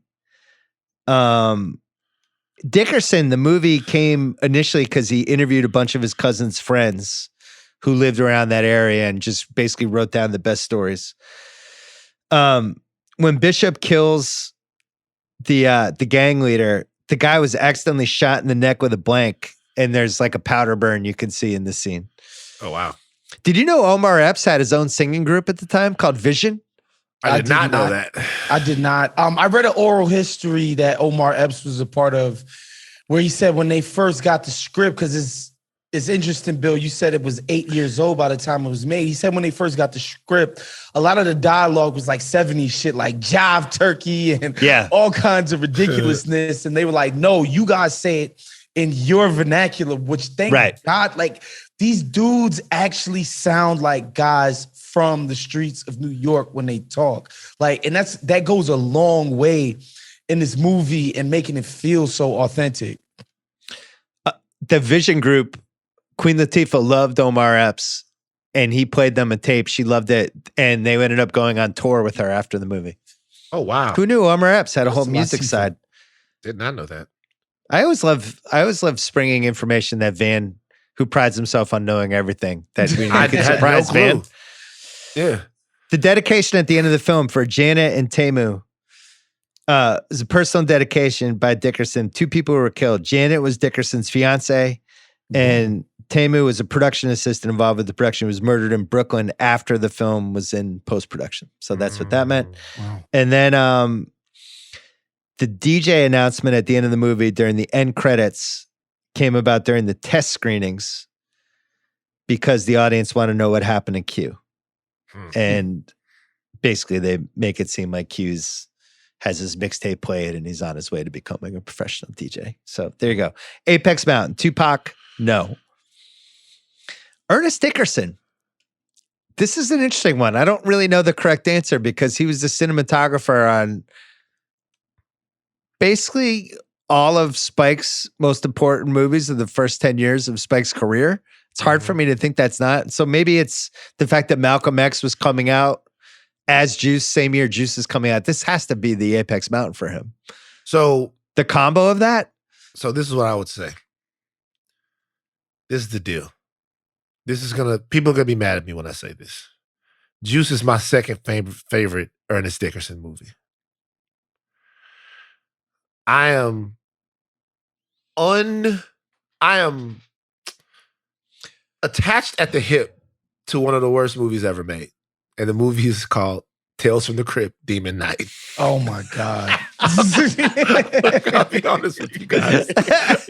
Speaker 1: Dickerson, the movie came initially because he interviewed a bunch of his cousin's friends who lived around that area and just basically wrote down the best stories. When Bishop kills the gang leader, the guy was accidentally shot in the neck with a blank, and there's like a powder burn you can see in the scene.
Speaker 2: Oh, wow.
Speaker 1: Did you know Omar Epps had his own singing group at the time called Vision?
Speaker 2: I did not know that.
Speaker 3: I did not. I read an oral history that Omar Epps was a part of where he said when they first got the script, because it's interesting, Bill, you said it was 8 years old by the time it was made. He said when they first got the script, a lot of the dialogue was like 70s shit, like jive turkey and all kinds of ridiculousness. And they were like, no, you guys say it in your vernacular, which thank God, like these dudes actually sound like guys from the streets of New York when they talk. Like, and that goes a long way in this movie and making it feel so authentic.
Speaker 1: The Vision group, Queen Latifah loved Omar Epps, and he played them a tape. She loved it, and they ended up going on tour with her after the movie.
Speaker 2: Oh, wow.
Speaker 1: Who knew Omar Epps had a whole music side?
Speaker 2: Did not know that.
Speaker 1: I always love springing information that Van, who prides himself on knowing everything, that we can surprise Van.
Speaker 2: Yeah.
Speaker 1: The dedication at the end of the film for Janet and Temu is a personal dedication by Dickerson. Two people were killed. Janet was Dickerson's fiance, And Tamu was a production assistant involved with the production. He was murdered in Brooklyn after the film was in post-production. So that's what that meant.
Speaker 3: Wow.
Speaker 1: And then the DJ announcement at the end of the movie during the end credits came about during the test screenings because the audience want to know what happened in Q. And basically they make it seem like Q's has his mixtape played and he's on his way to becoming a professional DJ. So there you go. Apex Mountain, Tupac, no. Ernest Dickerson. This is an interesting one. I don't really know the correct answer because he was the cinematographer on basically all of Spike's most important movies of the first 10 years of Spike's career. It's hard for me to think that's not. So maybe it's the fact that Malcolm X was coming out as Juice, same year Juice is coming out. This has to be the Apex Mountain for him.
Speaker 2: So
Speaker 1: the combo of that?
Speaker 2: So this is what I would say. This is the deal. People are gonna be mad at me when I say this. Juice is my second favorite Ernest Dickerson movie. I am attached at the hip to one of the worst movies ever made. And the movie is called Tales from the Crypt, Demon Night.
Speaker 3: Oh my God.
Speaker 2: I'll be honest with you guys.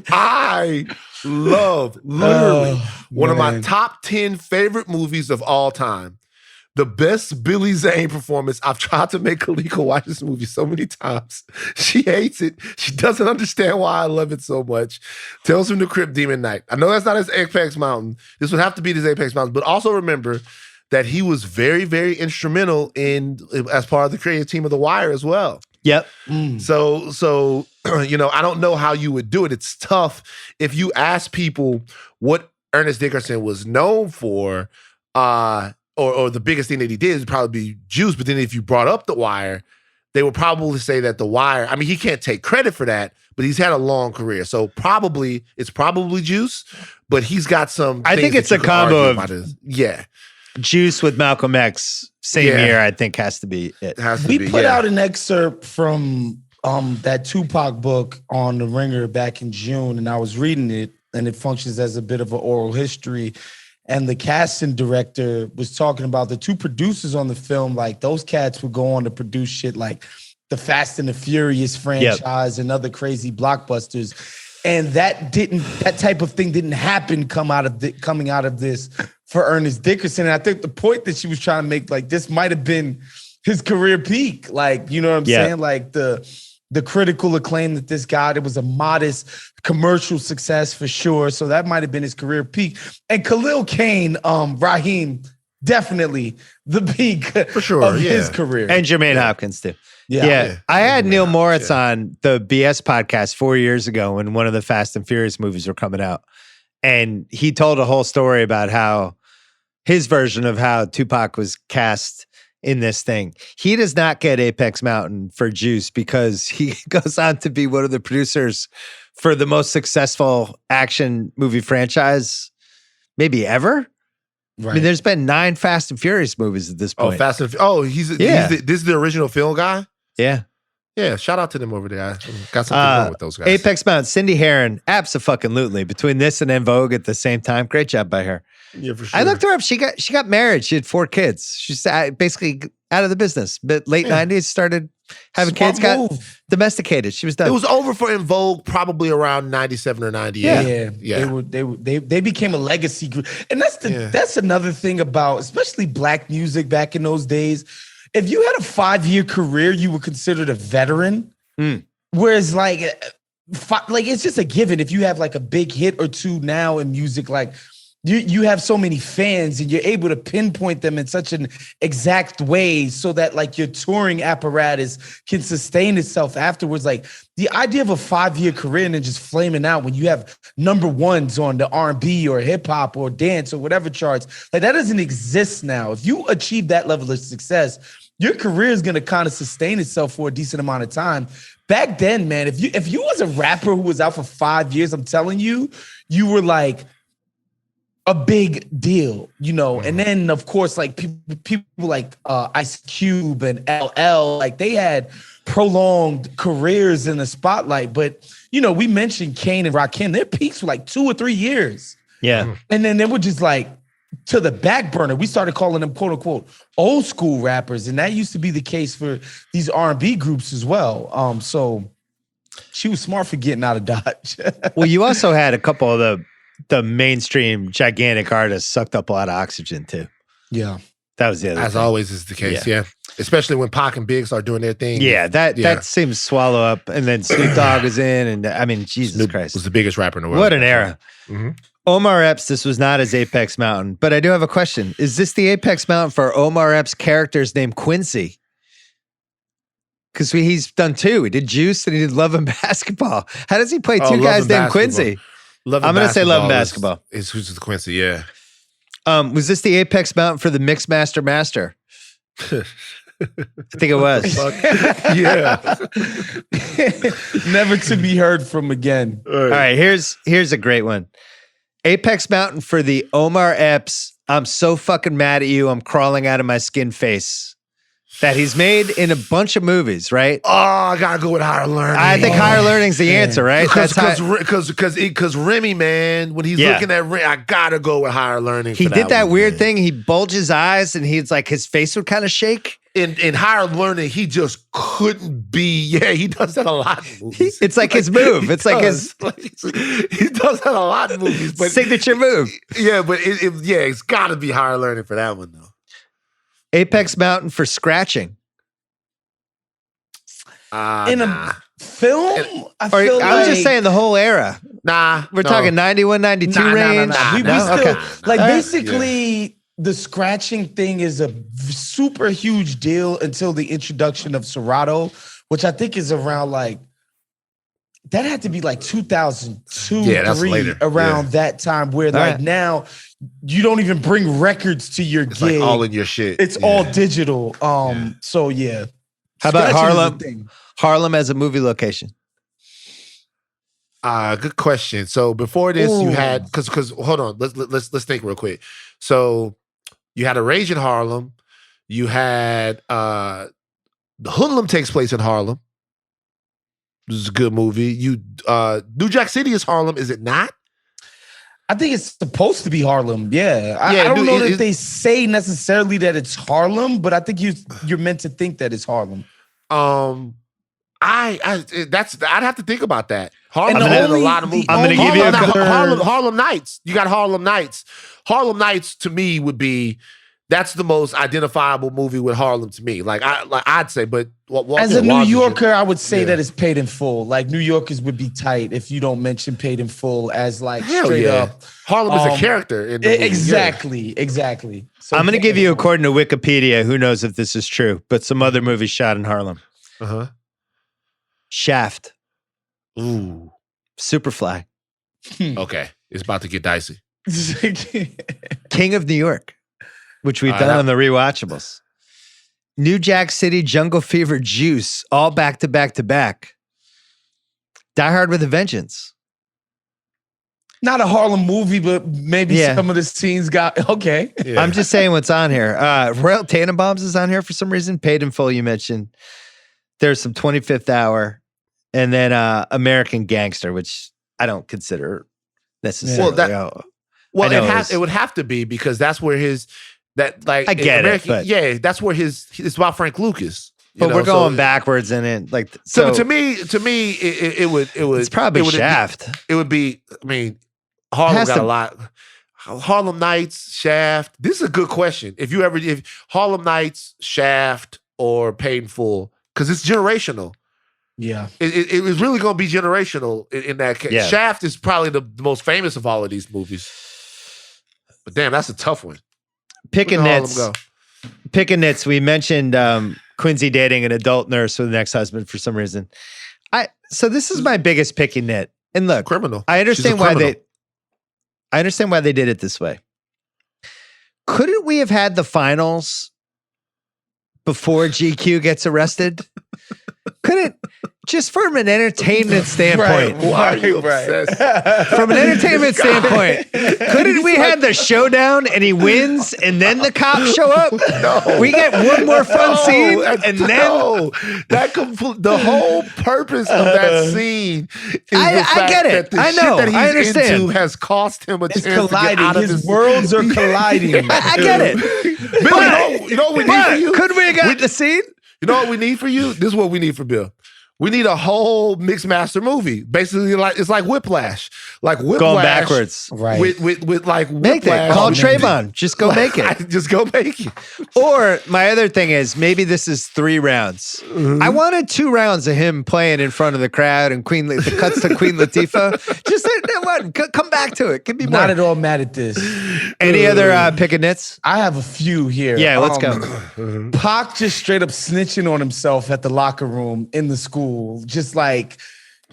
Speaker 2: I love literally one of my top 10 favorite movies of all time. The best Billy Zane performance. I've tried to make Kalika watch this movie so many times. She hates it. She doesn't understand why I love it so much. Tales from the Crypt, Demon Night. I know that's not his Apex Mountain. This would have to be his Apex Mountain. But also remember that he was very, very instrumental as part of the creative team of The Wire as well.
Speaker 1: Yep.
Speaker 2: So I don't know how you would do it. It's tough if you ask people what Ernest Dickerson was known for, or the biggest thing that he did would probably be Juice. But then if you brought up The Wire, they would probably say that The Wire, I mean, he can't take credit for that, but he's had a long career. So it's probably Juice, but he's got some.
Speaker 1: I think it's a combo of
Speaker 2: yeah.
Speaker 1: Juice with Malcolm X, same year, I think has to be it.
Speaker 3: We put out an excerpt from that Tupac book on The Ringer back in June, and I was reading it, and it functions as a bit of an oral history. And the casting director was talking about the two producers on the film, like those cats would go on to produce shit like the Fast and the Furious franchise and other crazy blockbusters. And that type of thing didn't happen coming out of this for Ernest Dickerson. And I think the point that she was trying to make, like, this might have been his career peak. Like, you know what I'm saying? Like the critical acclaim that this got, it was a modest commercial success for sure. So that might have been his career peak. And Khalil Kain, Raheem, definitely the peak
Speaker 2: for sure,
Speaker 3: of his career.
Speaker 1: And Jermaine Hopkins too. Yeah. I had Neil Moritz on the BS podcast 4 years ago when one of the Fast and Furious movies were coming out. And he told a whole story about how his version of how Tupac was cast in this thing. He does not get Apex Mountain for Juice because he goes on to be one of the producers for the most successful action movie franchise maybe ever. Right. I mean, there's been 9 Fast and Furious movies at this point.
Speaker 2: This is the original film guy?
Speaker 1: Yeah.
Speaker 2: Yeah, shout out to them over there. I got something wrong with those guys.
Speaker 1: Apex Mountain, Cindy Herron, abso-fucking-lutely. Between this and En Vogue at the same time, great job by her.
Speaker 2: Yeah, for sure.
Speaker 1: I looked her up. She got married. She had 4 kids. She's basically out of the business. But late 90s, started having kids, got domesticated. She was done.
Speaker 2: It was over for En Vogue probably around 97 or 98.
Speaker 3: Yeah. They became a legacy group. And that's another thing about, especially black music back in those days. If you had a 5-year career, you were considered a veteran. Whereas like it's just a given. If you have like a big hit or two now in music, like you have so many fans and you're able to pinpoint them in such an exact way so that like your touring apparatus can sustain itself afterwards. Like the idea of a 5-year career and then just flaming out when you have number ones on the R&B or hip hop or dance or whatever charts, like that doesn't exist now. If you achieve that level of success, your career is going to kind of sustain itself for a decent amount of time. Back then, man, if you was a rapper who was out for 5 years, I'm telling you, you were like a big deal, you know. And then of course, like people like Ice Cube and LL, like they had prolonged careers in the spotlight. But you know, we mentioned Kane and Rakim, their peaks were like 2 or 3 years.
Speaker 1: Yeah.
Speaker 3: And then they were just like to the back burner. We started calling them quote unquote old school rappers. And that used to be the case for these R&B groups as well. So she was smart for getting out of Dodge.
Speaker 1: Well, you also had a couple of the mainstream gigantic artists sucked up a lot of oxygen too.
Speaker 3: Yeah.
Speaker 1: That was the other
Speaker 2: As
Speaker 1: thing.
Speaker 2: always is the case, yeah. Especially when Pac and Big start doing their thing.
Speaker 1: Yeah, that seems to swallow up. And then Snoop Dogg was in, and I mean, Jesus
Speaker 2: Snoop
Speaker 1: Christ.
Speaker 2: was the biggest rapper in the world.
Speaker 1: What an era.
Speaker 2: Mm-hmm.
Speaker 1: Omar Epps, this was not his Apex Mountain, but I do have a question. Is this the Apex Mountain for Omar Epps' characters named Quincy? Because he's done 2. He did Juice and he did Love and Basketball. How does he play 2 guys named Quincy?
Speaker 2: I'm
Speaker 1: going to say Love and Basketball.
Speaker 2: Is who's the Quincy, yeah.
Speaker 1: Was this the Apex Mountain for the Mixmaster Master? I think it was.
Speaker 2: Yeah.
Speaker 3: Never to be heard from again.
Speaker 1: All right, here's a great one. Apex Mountain for the Omar Epps, I'm so fucking mad at you, I'm crawling out of my skin face. That he's made in a bunch of movies, right?
Speaker 2: Oh, I gotta go with Higher Learning.
Speaker 1: I think Higher Learning's the answer, right?
Speaker 2: Because Remy, man, when he's looking at Remy, I gotta go with Higher Learning.
Speaker 1: He did that weird thing. He bulged his eyes, and he's like his face would kind of shake.
Speaker 2: In Higher Learning, he just couldn't be. Yeah, he does that a lot in movies.
Speaker 1: It's like his move. It's like his.
Speaker 2: He does that a lot in movies. But
Speaker 1: signature move.
Speaker 2: Yeah, but it's got to be Higher Learning for that one though.
Speaker 1: Apex Mountain for scratching.
Speaker 3: In a film?
Speaker 1: I was just saying the whole era. We're talking 91, 92 range.
Speaker 3: We still, basically, the scratching thing is a super huge deal until the introduction of Serato, which I think is around like, that had to be like 2002, 2003, around that time where now you don't even bring records to your gig.
Speaker 2: Like all in your shit.
Speaker 3: It's all digital. So yeah.
Speaker 1: How about Harlem? Harlem as a movie location.
Speaker 2: Good question. So before this, you had because hold on, let's think real quick. So you had A Rage in Harlem. You had the Hoodlum takes place in Harlem. This is a good movie. New Jack City is Harlem, is it not?
Speaker 3: I think it's supposed to be Harlem. Yeah. I don't know if they say necessarily that it's Harlem, but I think you're meant to think that it's Harlem.
Speaker 2: I'd have to think about that. Harlem
Speaker 3: has
Speaker 2: a lot of movies.
Speaker 1: I'm going to give you a
Speaker 2: Harlem Nights. You got Harlem Nights. Harlem Nights to me would be that's the most identifiable movie with Harlem to me. I'd say, but
Speaker 3: as a New Yorker, I would say that it's Paid in Full. Like New Yorkers would be tight if you don't mention Paid in Full as like straight up.
Speaker 2: Harlem is a character in the movie.
Speaker 3: Exactly. So
Speaker 1: I'm going to give you, according to Wikipedia, who knows if this is true, but some other movies shot in Harlem. Shaft.
Speaker 2: Ooh.
Speaker 1: Superfly.
Speaker 2: Okay, it's about to get dicey.
Speaker 1: King of New York, which we've done on the Rewatchables. New Jack City, Jungle Fever, Juice, all back to back to back. Die Hard with a Vengeance.
Speaker 3: Not a Harlem movie, but maybe some of the scenes got okay.
Speaker 1: Yeah. I'm just saying what's on here. Royal Tenenbaums is on here for some reason. Paid in Full, you mentioned. There's some 25th Hour, and then American Gangster, which I don't consider necessarily.
Speaker 2: It would have to be because that's where I
Speaker 1: get it, but
Speaker 2: that's where it's about Frank Lucas.
Speaker 1: But we're going backwards in it.
Speaker 2: So to me, it would.
Speaker 1: It's probably Shaft.
Speaker 2: It would be. I mean, Harlem got a lot. Harlem Nights, Shaft. This is a good question. If Harlem Nights, Shaft, or Paid in Full, because it's generational.
Speaker 3: Yeah,
Speaker 2: it was really going to be generational in that case.
Speaker 1: Yeah.
Speaker 2: Shaft is probably the most famous of all of these movies. But damn, that's a tough one.
Speaker 1: Picking nits. We mentioned Quincy dating an adult nurse with an ex-husband for some reason. So this is my biggest picking nit. And look,
Speaker 2: criminal.
Speaker 1: I understand why they did it this way. Couldn't we have had the finals before GQ gets arrested? just from an entertainment standpoint.
Speaker 2: Why are you obsessed?
Speaker 1: From an entertainment standpoint, couldn't we have the showdown and he wins and then the cops show up?
Speaker 2: No.
Speaker 1: We get one more fun scene and then
Speaker 2: the whole purpose of that scene is the fact
Speaker 1: get it.
Speaker 2: that the
Speaker 1: I know.
Speaker 2: shit that he's
Speaker 1: I understand.
Speaker 2: into has cost him a
Speaker 3: It's
Speaker 2: chance to get
Speaker 3: colliding.
Speaker 2: out of
Speaker 3: His worlds are colliding.
Speaker 1: I get it.
Speaker 2: Bill, you know what we need for you?
Speaker 1: Could we have got the scene?
Speaker 2: You know what we need for you? This is what we need for Bill. We need a whole mixed master movie. Basically, like it's like Whiplash. Like Whiplash.
Speaker 1: Going backwards.
Speaker 3: Right.
Speaker 2: With like
Speaker 1: Make
Speaker 2: Whiplash.
Speaker 1: it. Call Trayvon. Just go make it.
Speaker 2: Just go make it.
Speaker 1: Or my other thing is maybe this is 3 rounds. I wanted 2 rounds of him playing in front of the crowd and the cuts to Queen Latifah. Just come back to it. Give me more.
Speaker 3: Not at all mad at this.
Speaker 1: Any other pick and nits?
Speaker 3: I have a few here.
Speaker 1: Yeah, let's go.
Speaker 3: Pac just straight up snitching on himself at the locker room in the school. Just like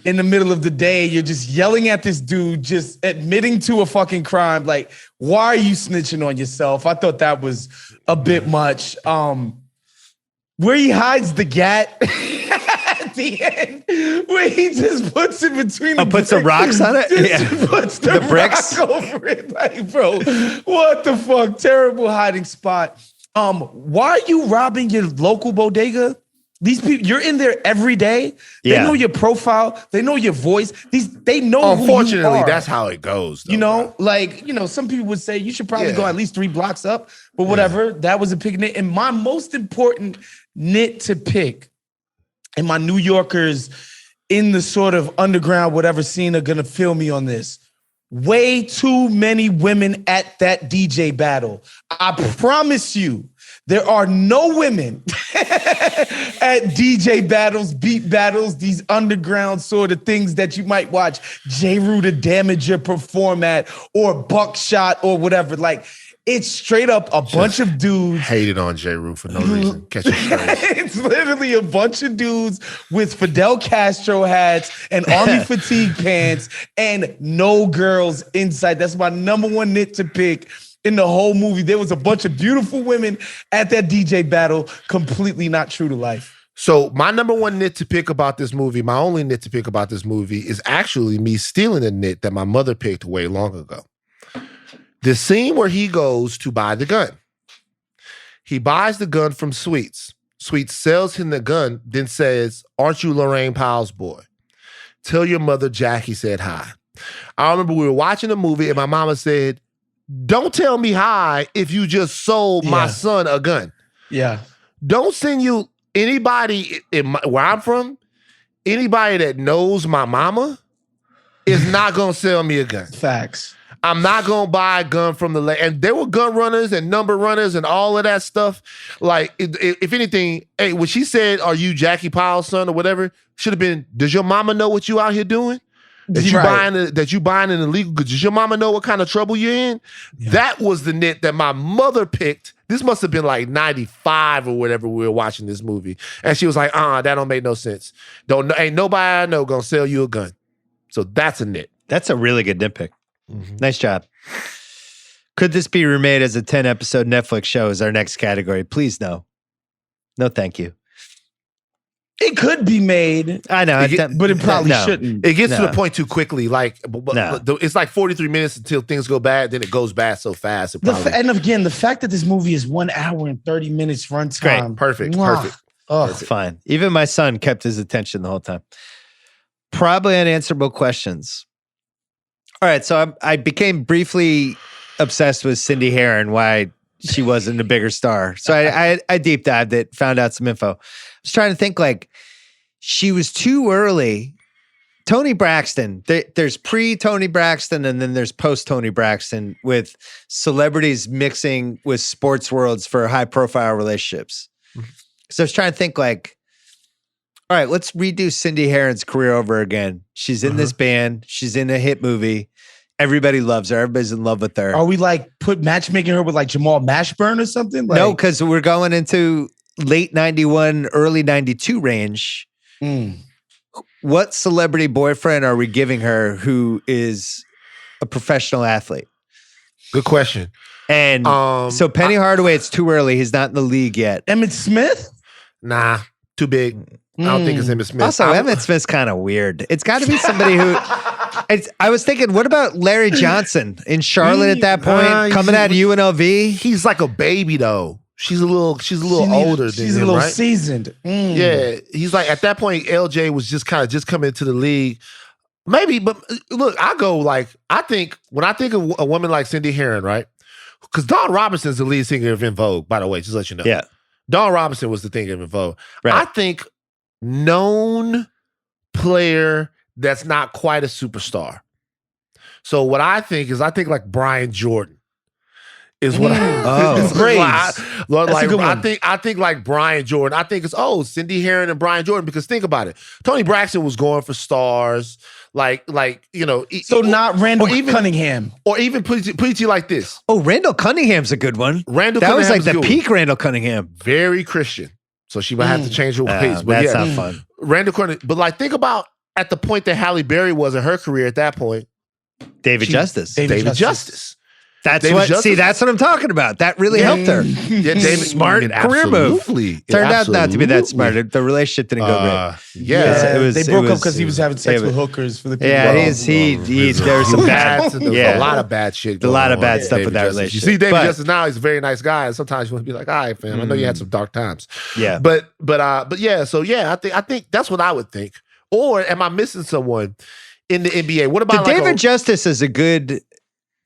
Speaker 3: in the middle of the day, you're just yelling at this dude, just admitting to a fucking crime. Like, why are you snitching on yourself? I thought that was a bit much. Where he hides the gat at the end, where he just puts it between the
Speaker 1: puts the rocks on it?
Speaker 3: Puts the
Speaker 1: bricks
Speaker 3: rock over it. Like, bro, what the fuck? Terrible hiding spot. Why are you robbing your local bodega? These people, you're in there every day. They know your profile. They know your voice. They know who you
Speaker 2: Unfortunately,
Speaker 3: are.
Speaker 2: that's how it goes. Though,
Speaker 3: You know, some people would say you should probably go at least 3 blocks up, but whatever. That was a pick nit. And my most important nit to pick, and my New Yorkers in the sort of underground, whatever scene are gonna feel me on this. Way too many women at that DJ battle. I promise you, there are no women at DJ battles, beat battles, these underground sort of things that you might watch J. Rue the Damager perform at, or Buckshot or whatever. Like, it's straight up a bunch of dudes.
Speaker 2: Hated on J. Rue for no reason. Catch it straight.
Speaker 3: It's literally a bunch of dudes with Fidel Castro hats and army fatigue pants and no girls inside. That's my number one nit to pick. In the whole movie, there was a bunch of beautiful women at that DJ battle, completely not true to life.
Speaker 2: So my number one nit to pick about this movie, my only nit to pick about this movie is actually me stealing a nit that my mother picked way long ago. The scene where he goes to buy the gun. He buys the gun from Sweets. Sweets sells him the gun, then says, "Aren't you Lorraine Powell's boy? Tell your mother Jackie said hi." I remember we were watching a movie and my mama said, "Don't tell me hi if you just sold my son a gun."
Speaker 3: Yeah.
Speaker 2: Don't send you anybody where I'm from, anybody that knows my mama is not going to sell me a gun.
Speaker 3: Facts.
Speaker 2: I'm not going to buy a gun from and there were gun runners and number runners and all of that stuff. Like, if anything, hey, when she said, "Are you Jackie Powell's son?" or whatever, should have been, "Does your mama know what you out here doing? That you buying an illegal? Does your mama know what kind of trouble you're in?" Yeah. That was the nit that my mother picked. This must have been like 95 or whatever we were watching this movie. And she was like, that don't make no sense. Ain't nobody I know gonna sell you a gun. So that's a nit.
Speaker 1: That's a really good nitpick. Nice job. Could this be remade as a 10-episode Netflix show is our next category? Please no. No, thank you.
Speaker 3: It could be made.
Speaker 1: I know,
Speaker 3: but it probably shouldn't.
Speaker 2: It gets to the point too quickly. Like, it's like 43 minutes until things go bad. Then it goes bad so fast.
Speaker 3: And again, the fact that this movie is 1 hour and 30 minutes runtime.
Speaker 2: Perfect.
Speaker 1: It's fine. Even my son kept his attention the whole time. Probably unanswerable questions. All right, so I became briefly obsessed with Cindy Herron, why she wasn't a bigger star. So I deep dived it, found out some info. I was trying to think, like, she was too early. Toni Braxton, there's pre-Toni Braxton and then there's post-Toni Braxton with celebrities mixing with sports worlds for high-profile relationships. So I was trying to think, like, all right, let's redo Cindy Herron's career over again. She's in this band. She's in a hit movie. Everybody loves her. Everybody's in love with her.
Speaker 3: Are we like matchmaking her with like Jamal Mashburn or something? Like,
Speaker 1: no, because we're going into late 91, early 92 range. What celebrity boyfriend are we giving her who is a professional athlete?
Speaker 2: Good question.
Speaker 1: And so Penny Hardaway, it's too early. He's not in the league yet.
Speaker 3: Emmitt Smith?
Speaker 2: Nah, too big. I don't think it's Emmitt Smith.
Speaker 1: Also, Emmitt Smith's kind of weird. It's got to be somebody who. I was thinking, what about Larry Johnson in Charlotte at that point, coming out of UNLV?
Speaker 2: He's like a baby though. She's a little older than
Speaker 3: she's
Speaker 2: him,
Speaker 3: a little
Speaker 2: right?
Speaker 3: seasoned.
Speaker 2: Yeah, he's like at that point. LJ was just coming into the league. Maybe, but look, I think when I think of a woman like Cindy Herron, right? Because Dawn Robinson's the lead singer of En Vogue, by the way, just to let you know.
Speaker 1: Yeah.
Speaker 2: Dawn Robinson was the thing of En Vogue.
Speaker 1: Right.
Speaker 2: I think known player that's not quite a superstar. So what I think like Brian Jordan is what I think like Brian Jordan. I think it's Cindy Herron and Brian Jordan, because think about it. Tony Braxton was going for stars, like
Speaker 3: So not Randall Cunningham.
Speaker 2: Or even put it like this.
Speaker 1: Oh, Randall Cunningham's a good one. That was like the peak Randall Cunningham.
Speaker 2: Very Christian. So she might have to change her ways. But
Speaker 1: that's not fun.
Speaker 2: Randall Cunningham. But like think about at the point that Halle Berry was in her career at that point.
Speaker 1: David Justice.
Speaker 2: David Justice.
Speaker 1: That's what I'm talking about. That really helped her.
Speaker 2: Yeah, David,
Speaker 1: smart career move. Turned out not to be that smart. The relationship didn't go great.
Speaker 3: They broke up because he was having sex with hookers for the people.
Speaker 1: Yeah, there was some bad,
Speaker 2: a lot of bad shit.
Speaker 1: A lot of bad stuff with that relationship.
Speaker 2: You see David Justice now; he's a very nice guy, and sometimes you want to be like, "All right, fam, I know you had some dark times."
Speaker 1: Yeah,
Speaker 2: but yeah. So yeah, I think that's what I would think. Or am I missing someone in the NBA? What about
Speaker 1: David Justice is a good.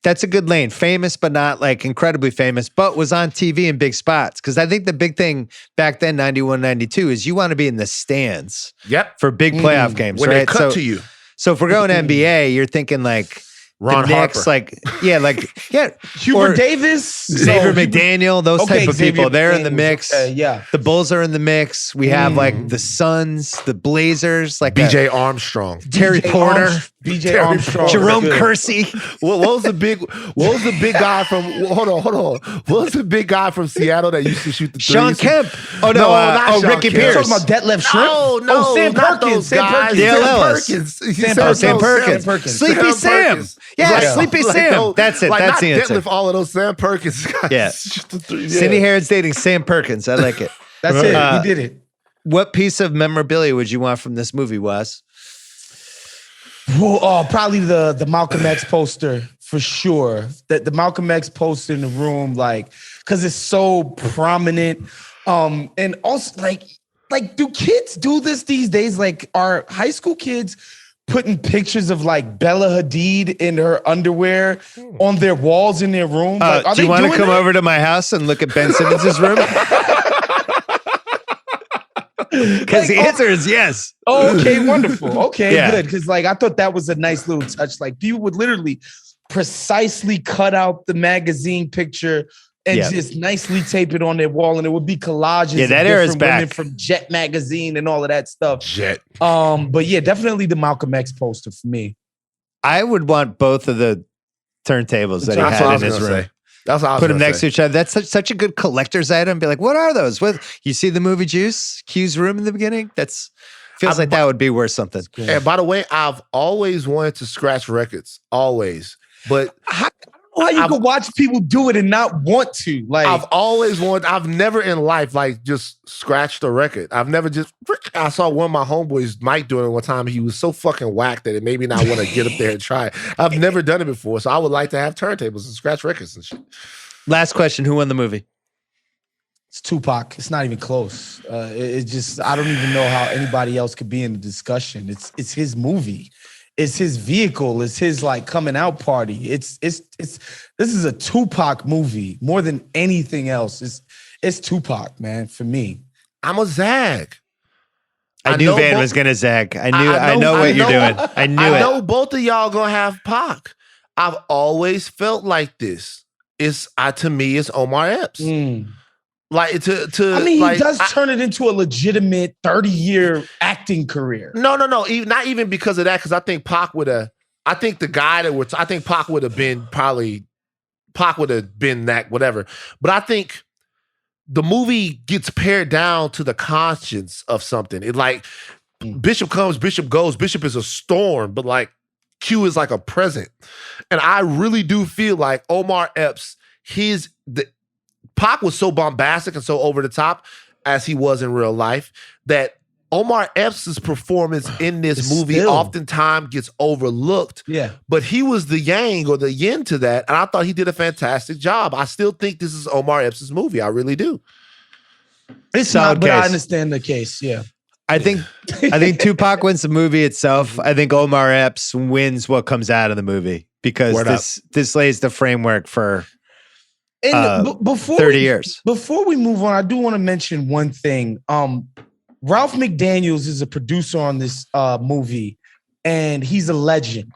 Speaker 1: That's a good lane. Famous, but not like incredibly famous, but was on TV in big spots. Because I think the big thing back then, 91, 92, is you want to be in the stands for big playoff games,
Speaker 2: when
Speaker 1: right?
Speaker 2: They cut to you.
Speaker 1: So if we're going NBA, you're thinking like
Speaker 2: Ron
Speaker 1: Knicks,
Speaker 2: Harper.
Speaker 3: Hubert Davis,
Speaker 1: Xavier McDaniel, those type of people. They're in the mix.
Speaker 3: The
Speaker 1: Bulls are in the mix. We have like the Suns, the Blazers, like
Speaker 2: BJ Armstrong,
Speaker 1: Terry Porter,
Speaker 3: BJ Armstrong,
Speaker 1: Jerome Kersey.
Speaker 2: What was the big guy from? Hold on. What was the big guy from Seattle that used to shoot the threes?
Speaker 1: Sean Kemp. Oh no,
Speaker 2: not
Speaker 1: Ricky
Speaker 2: Sean
Speaker 1: Pierce.
Speaker 2: Kemp.
Speaker 3: Talking about Detlef Schrempf.
Speaker 2: No,
Speaker 3: Sam
Speaker 2: not
Speaker 3: Perkins.
Speaker 2: those guys.
Speaker 1: Sam Perkins. Sleepy Sam. Yeah, Sleepy Sam. That's it. That's the answer.
Speaker 2: Detlef, all of those Sam Perkins guys.
Speaker 1: Yeah. Cindy Herron's dating Sam Perkins. I like it.
Speaker 3: That's it. We did it.
Speaker 1: What piece of memorabilia would you want from this movie, Wes?
Speaker 3: Well, probably the Malcolm X poster for sure. The Malcolm X poster in the room, like, because it's so prominent. And also, like, do kids do this these days? Like, are high school kids putting pictures of like Bella Hadid in her underwear on their walls in their room? Like,
Speaker 1: do you want to come over to my house and look at Ben Simmons' room? Because the answer is yes.
Speaker 3: Oh, okay, wonderful. Okay, good. Because like I thought that was a nice little touch. Like people would literally precisely cut out the magazine picture and just nicely tape it on their wall, and it would be collages.
Speaker 1: Yeah, that era's back.
Speaker 3: From Jet magazine and all of that stuff.
Speaker 2: Jet.
Speaker 3: But yeah, definitely the Malcolm X poster for me.
Speaker 1: I would want both of the turntables that he had in his room.
Speaker 2: That's what I was
Speaker 1: Put them next to each other. That's such a good collector's item. Be like, what are those? What you see the movie Juice? Q's room in the beginning? Feels like that would be worth something.
Speaker 2: And by the way, I've always wanted to scratch records. Always. But
Speaker 3: I don't know how you can watch people do it and not want to. Like
Speaker 2: I've always wanted. I've never in life like just scratched a record. I've never just. I saw one of my homeboys, Mike, doing it one time. He was so fucking whacked that it made me not want to get up there and try it. I've never done it before, so I would like to have turntables and scratch records and shit.
Speaker 1: Last question: who won the movie?
Speaker 3: It's Tupac. It's not even close. It just I don't even know how anybody else could be in the discussion. It's his movie. It's his vehicle. It's his like coming out party. This is a Tupac movie more than anything else. It's Tupac, man, for me.
Speaker 2: I'm a zag.
Speaker 1: I knew Van was gonna zag. I know what you're doing. I know
Speaker 2: both of y'all gonna have Pac. I've always felt like this. To me, it's Omar Epps. Like I mean,
Speaker 3: he does turn it into a legitimate 30-year acting career.
Speaker 2: No. Not even because of that. Because I think Pac would have. I think the guy I think Pac would have been that whatever. But I think the movie gets pared down to the conscience of something. It like Bishop comes, Bishop goes. Bishop is a storm, but like Q is like a present. And I really do feel like Omar Epps, Pac was so bombastic and so over the top as he was in real life that Omar Epps' performance in this movie oftentimes gets overlooked.
Speaker 3: Yeah.
Speaker 2: But he was the yang or the yin to that, and I thought he did a fantastic job. I still think this is Omar Epps' movie. I really do.
Speaker 3: It's not, but I understand the case. Yeah.
Speaker 1: I think Tupac wins the movie itself. I think Omar Epps wins what comes out of the movie because this lays the framework for 30 years.
Speaker 3: Before we move on, I do want to mention one thing. Ralph McDaniels is a producer on this movie, and he's a legend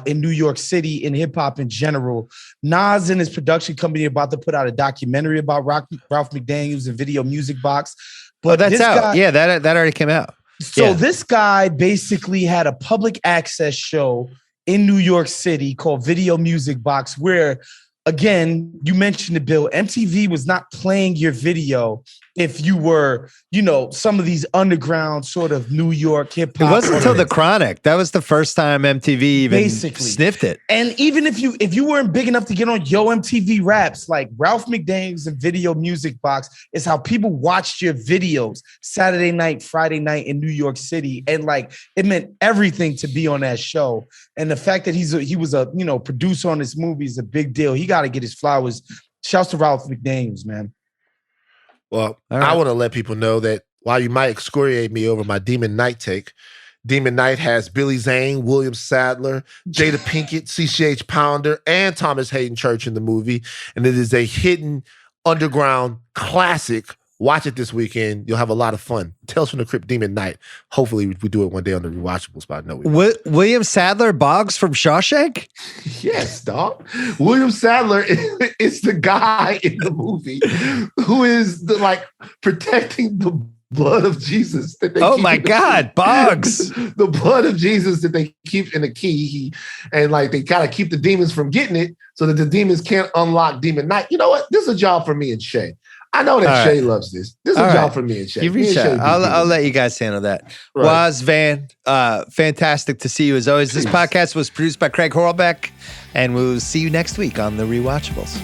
Speaker 3: in New York City, in hip hop in general. Nas and his production company are about to put out a documentary about Ralph McDaniels and Video Music Box. But
Speaker 1: that's out. That already came out.
Speaker 3: So this guy basically had a public access show in New York City called Video Music Box, where, again, you mentioned it, Bill, MTV was not playing your video if you were, some of these underground sort of New York hip hop.
Speaker 1: It wasn't until The Chronic. That was the first time MTV even sniffed it.
Speaker 3: And even if you weren't big enough to get on Yo MTV Raps, like Ralph McDaniels and Video Music Box is how people watched your videos Saturday night, Friday night in New York City. And like, it meant everything to be on that show. And the fact that he was a producer on this movie is a big deal. He got to get his flowers. Shouts to Ralph McDaniels, man.
Speaker 2: Well, I want to let people know that while you might excoriate me over my Demon Knight take, Demon Knight has Billy Zane, William Sadler, Jada Pinkett, CCH Pounder, and Thomas Hayden Church in the movie. And it is a hidden underground classic. Watch it this weekend. You'll have a lot of fun. Tales from the Crypt, Demon Knight. Hopefully we do it one day on the Rewatchables, but I know we will.
Speaker 1: William Sadler Boggs from Shawshank?
Speaker 2: Yes, dog. William Sadler is the guy in the movie who is protecting the blood of Jesus.
Speaker 1: Oh my God, Boggs.
Speaker 2: The blood of Jesus that they keep in the key. And they gotta keep the demons from getting it so that the demons can't unlock Demon Knight. You know what? This is a job for me and Shay. I know that Shay loves this. This is a job for me and Shay.
Speaker 1: You reach out. I'll let you guys handle that. Right. Woz, Van, fantastic to see you as always. This podcast was produced by Craig Horlbeck, and we'll see you next week on The Rewatchables.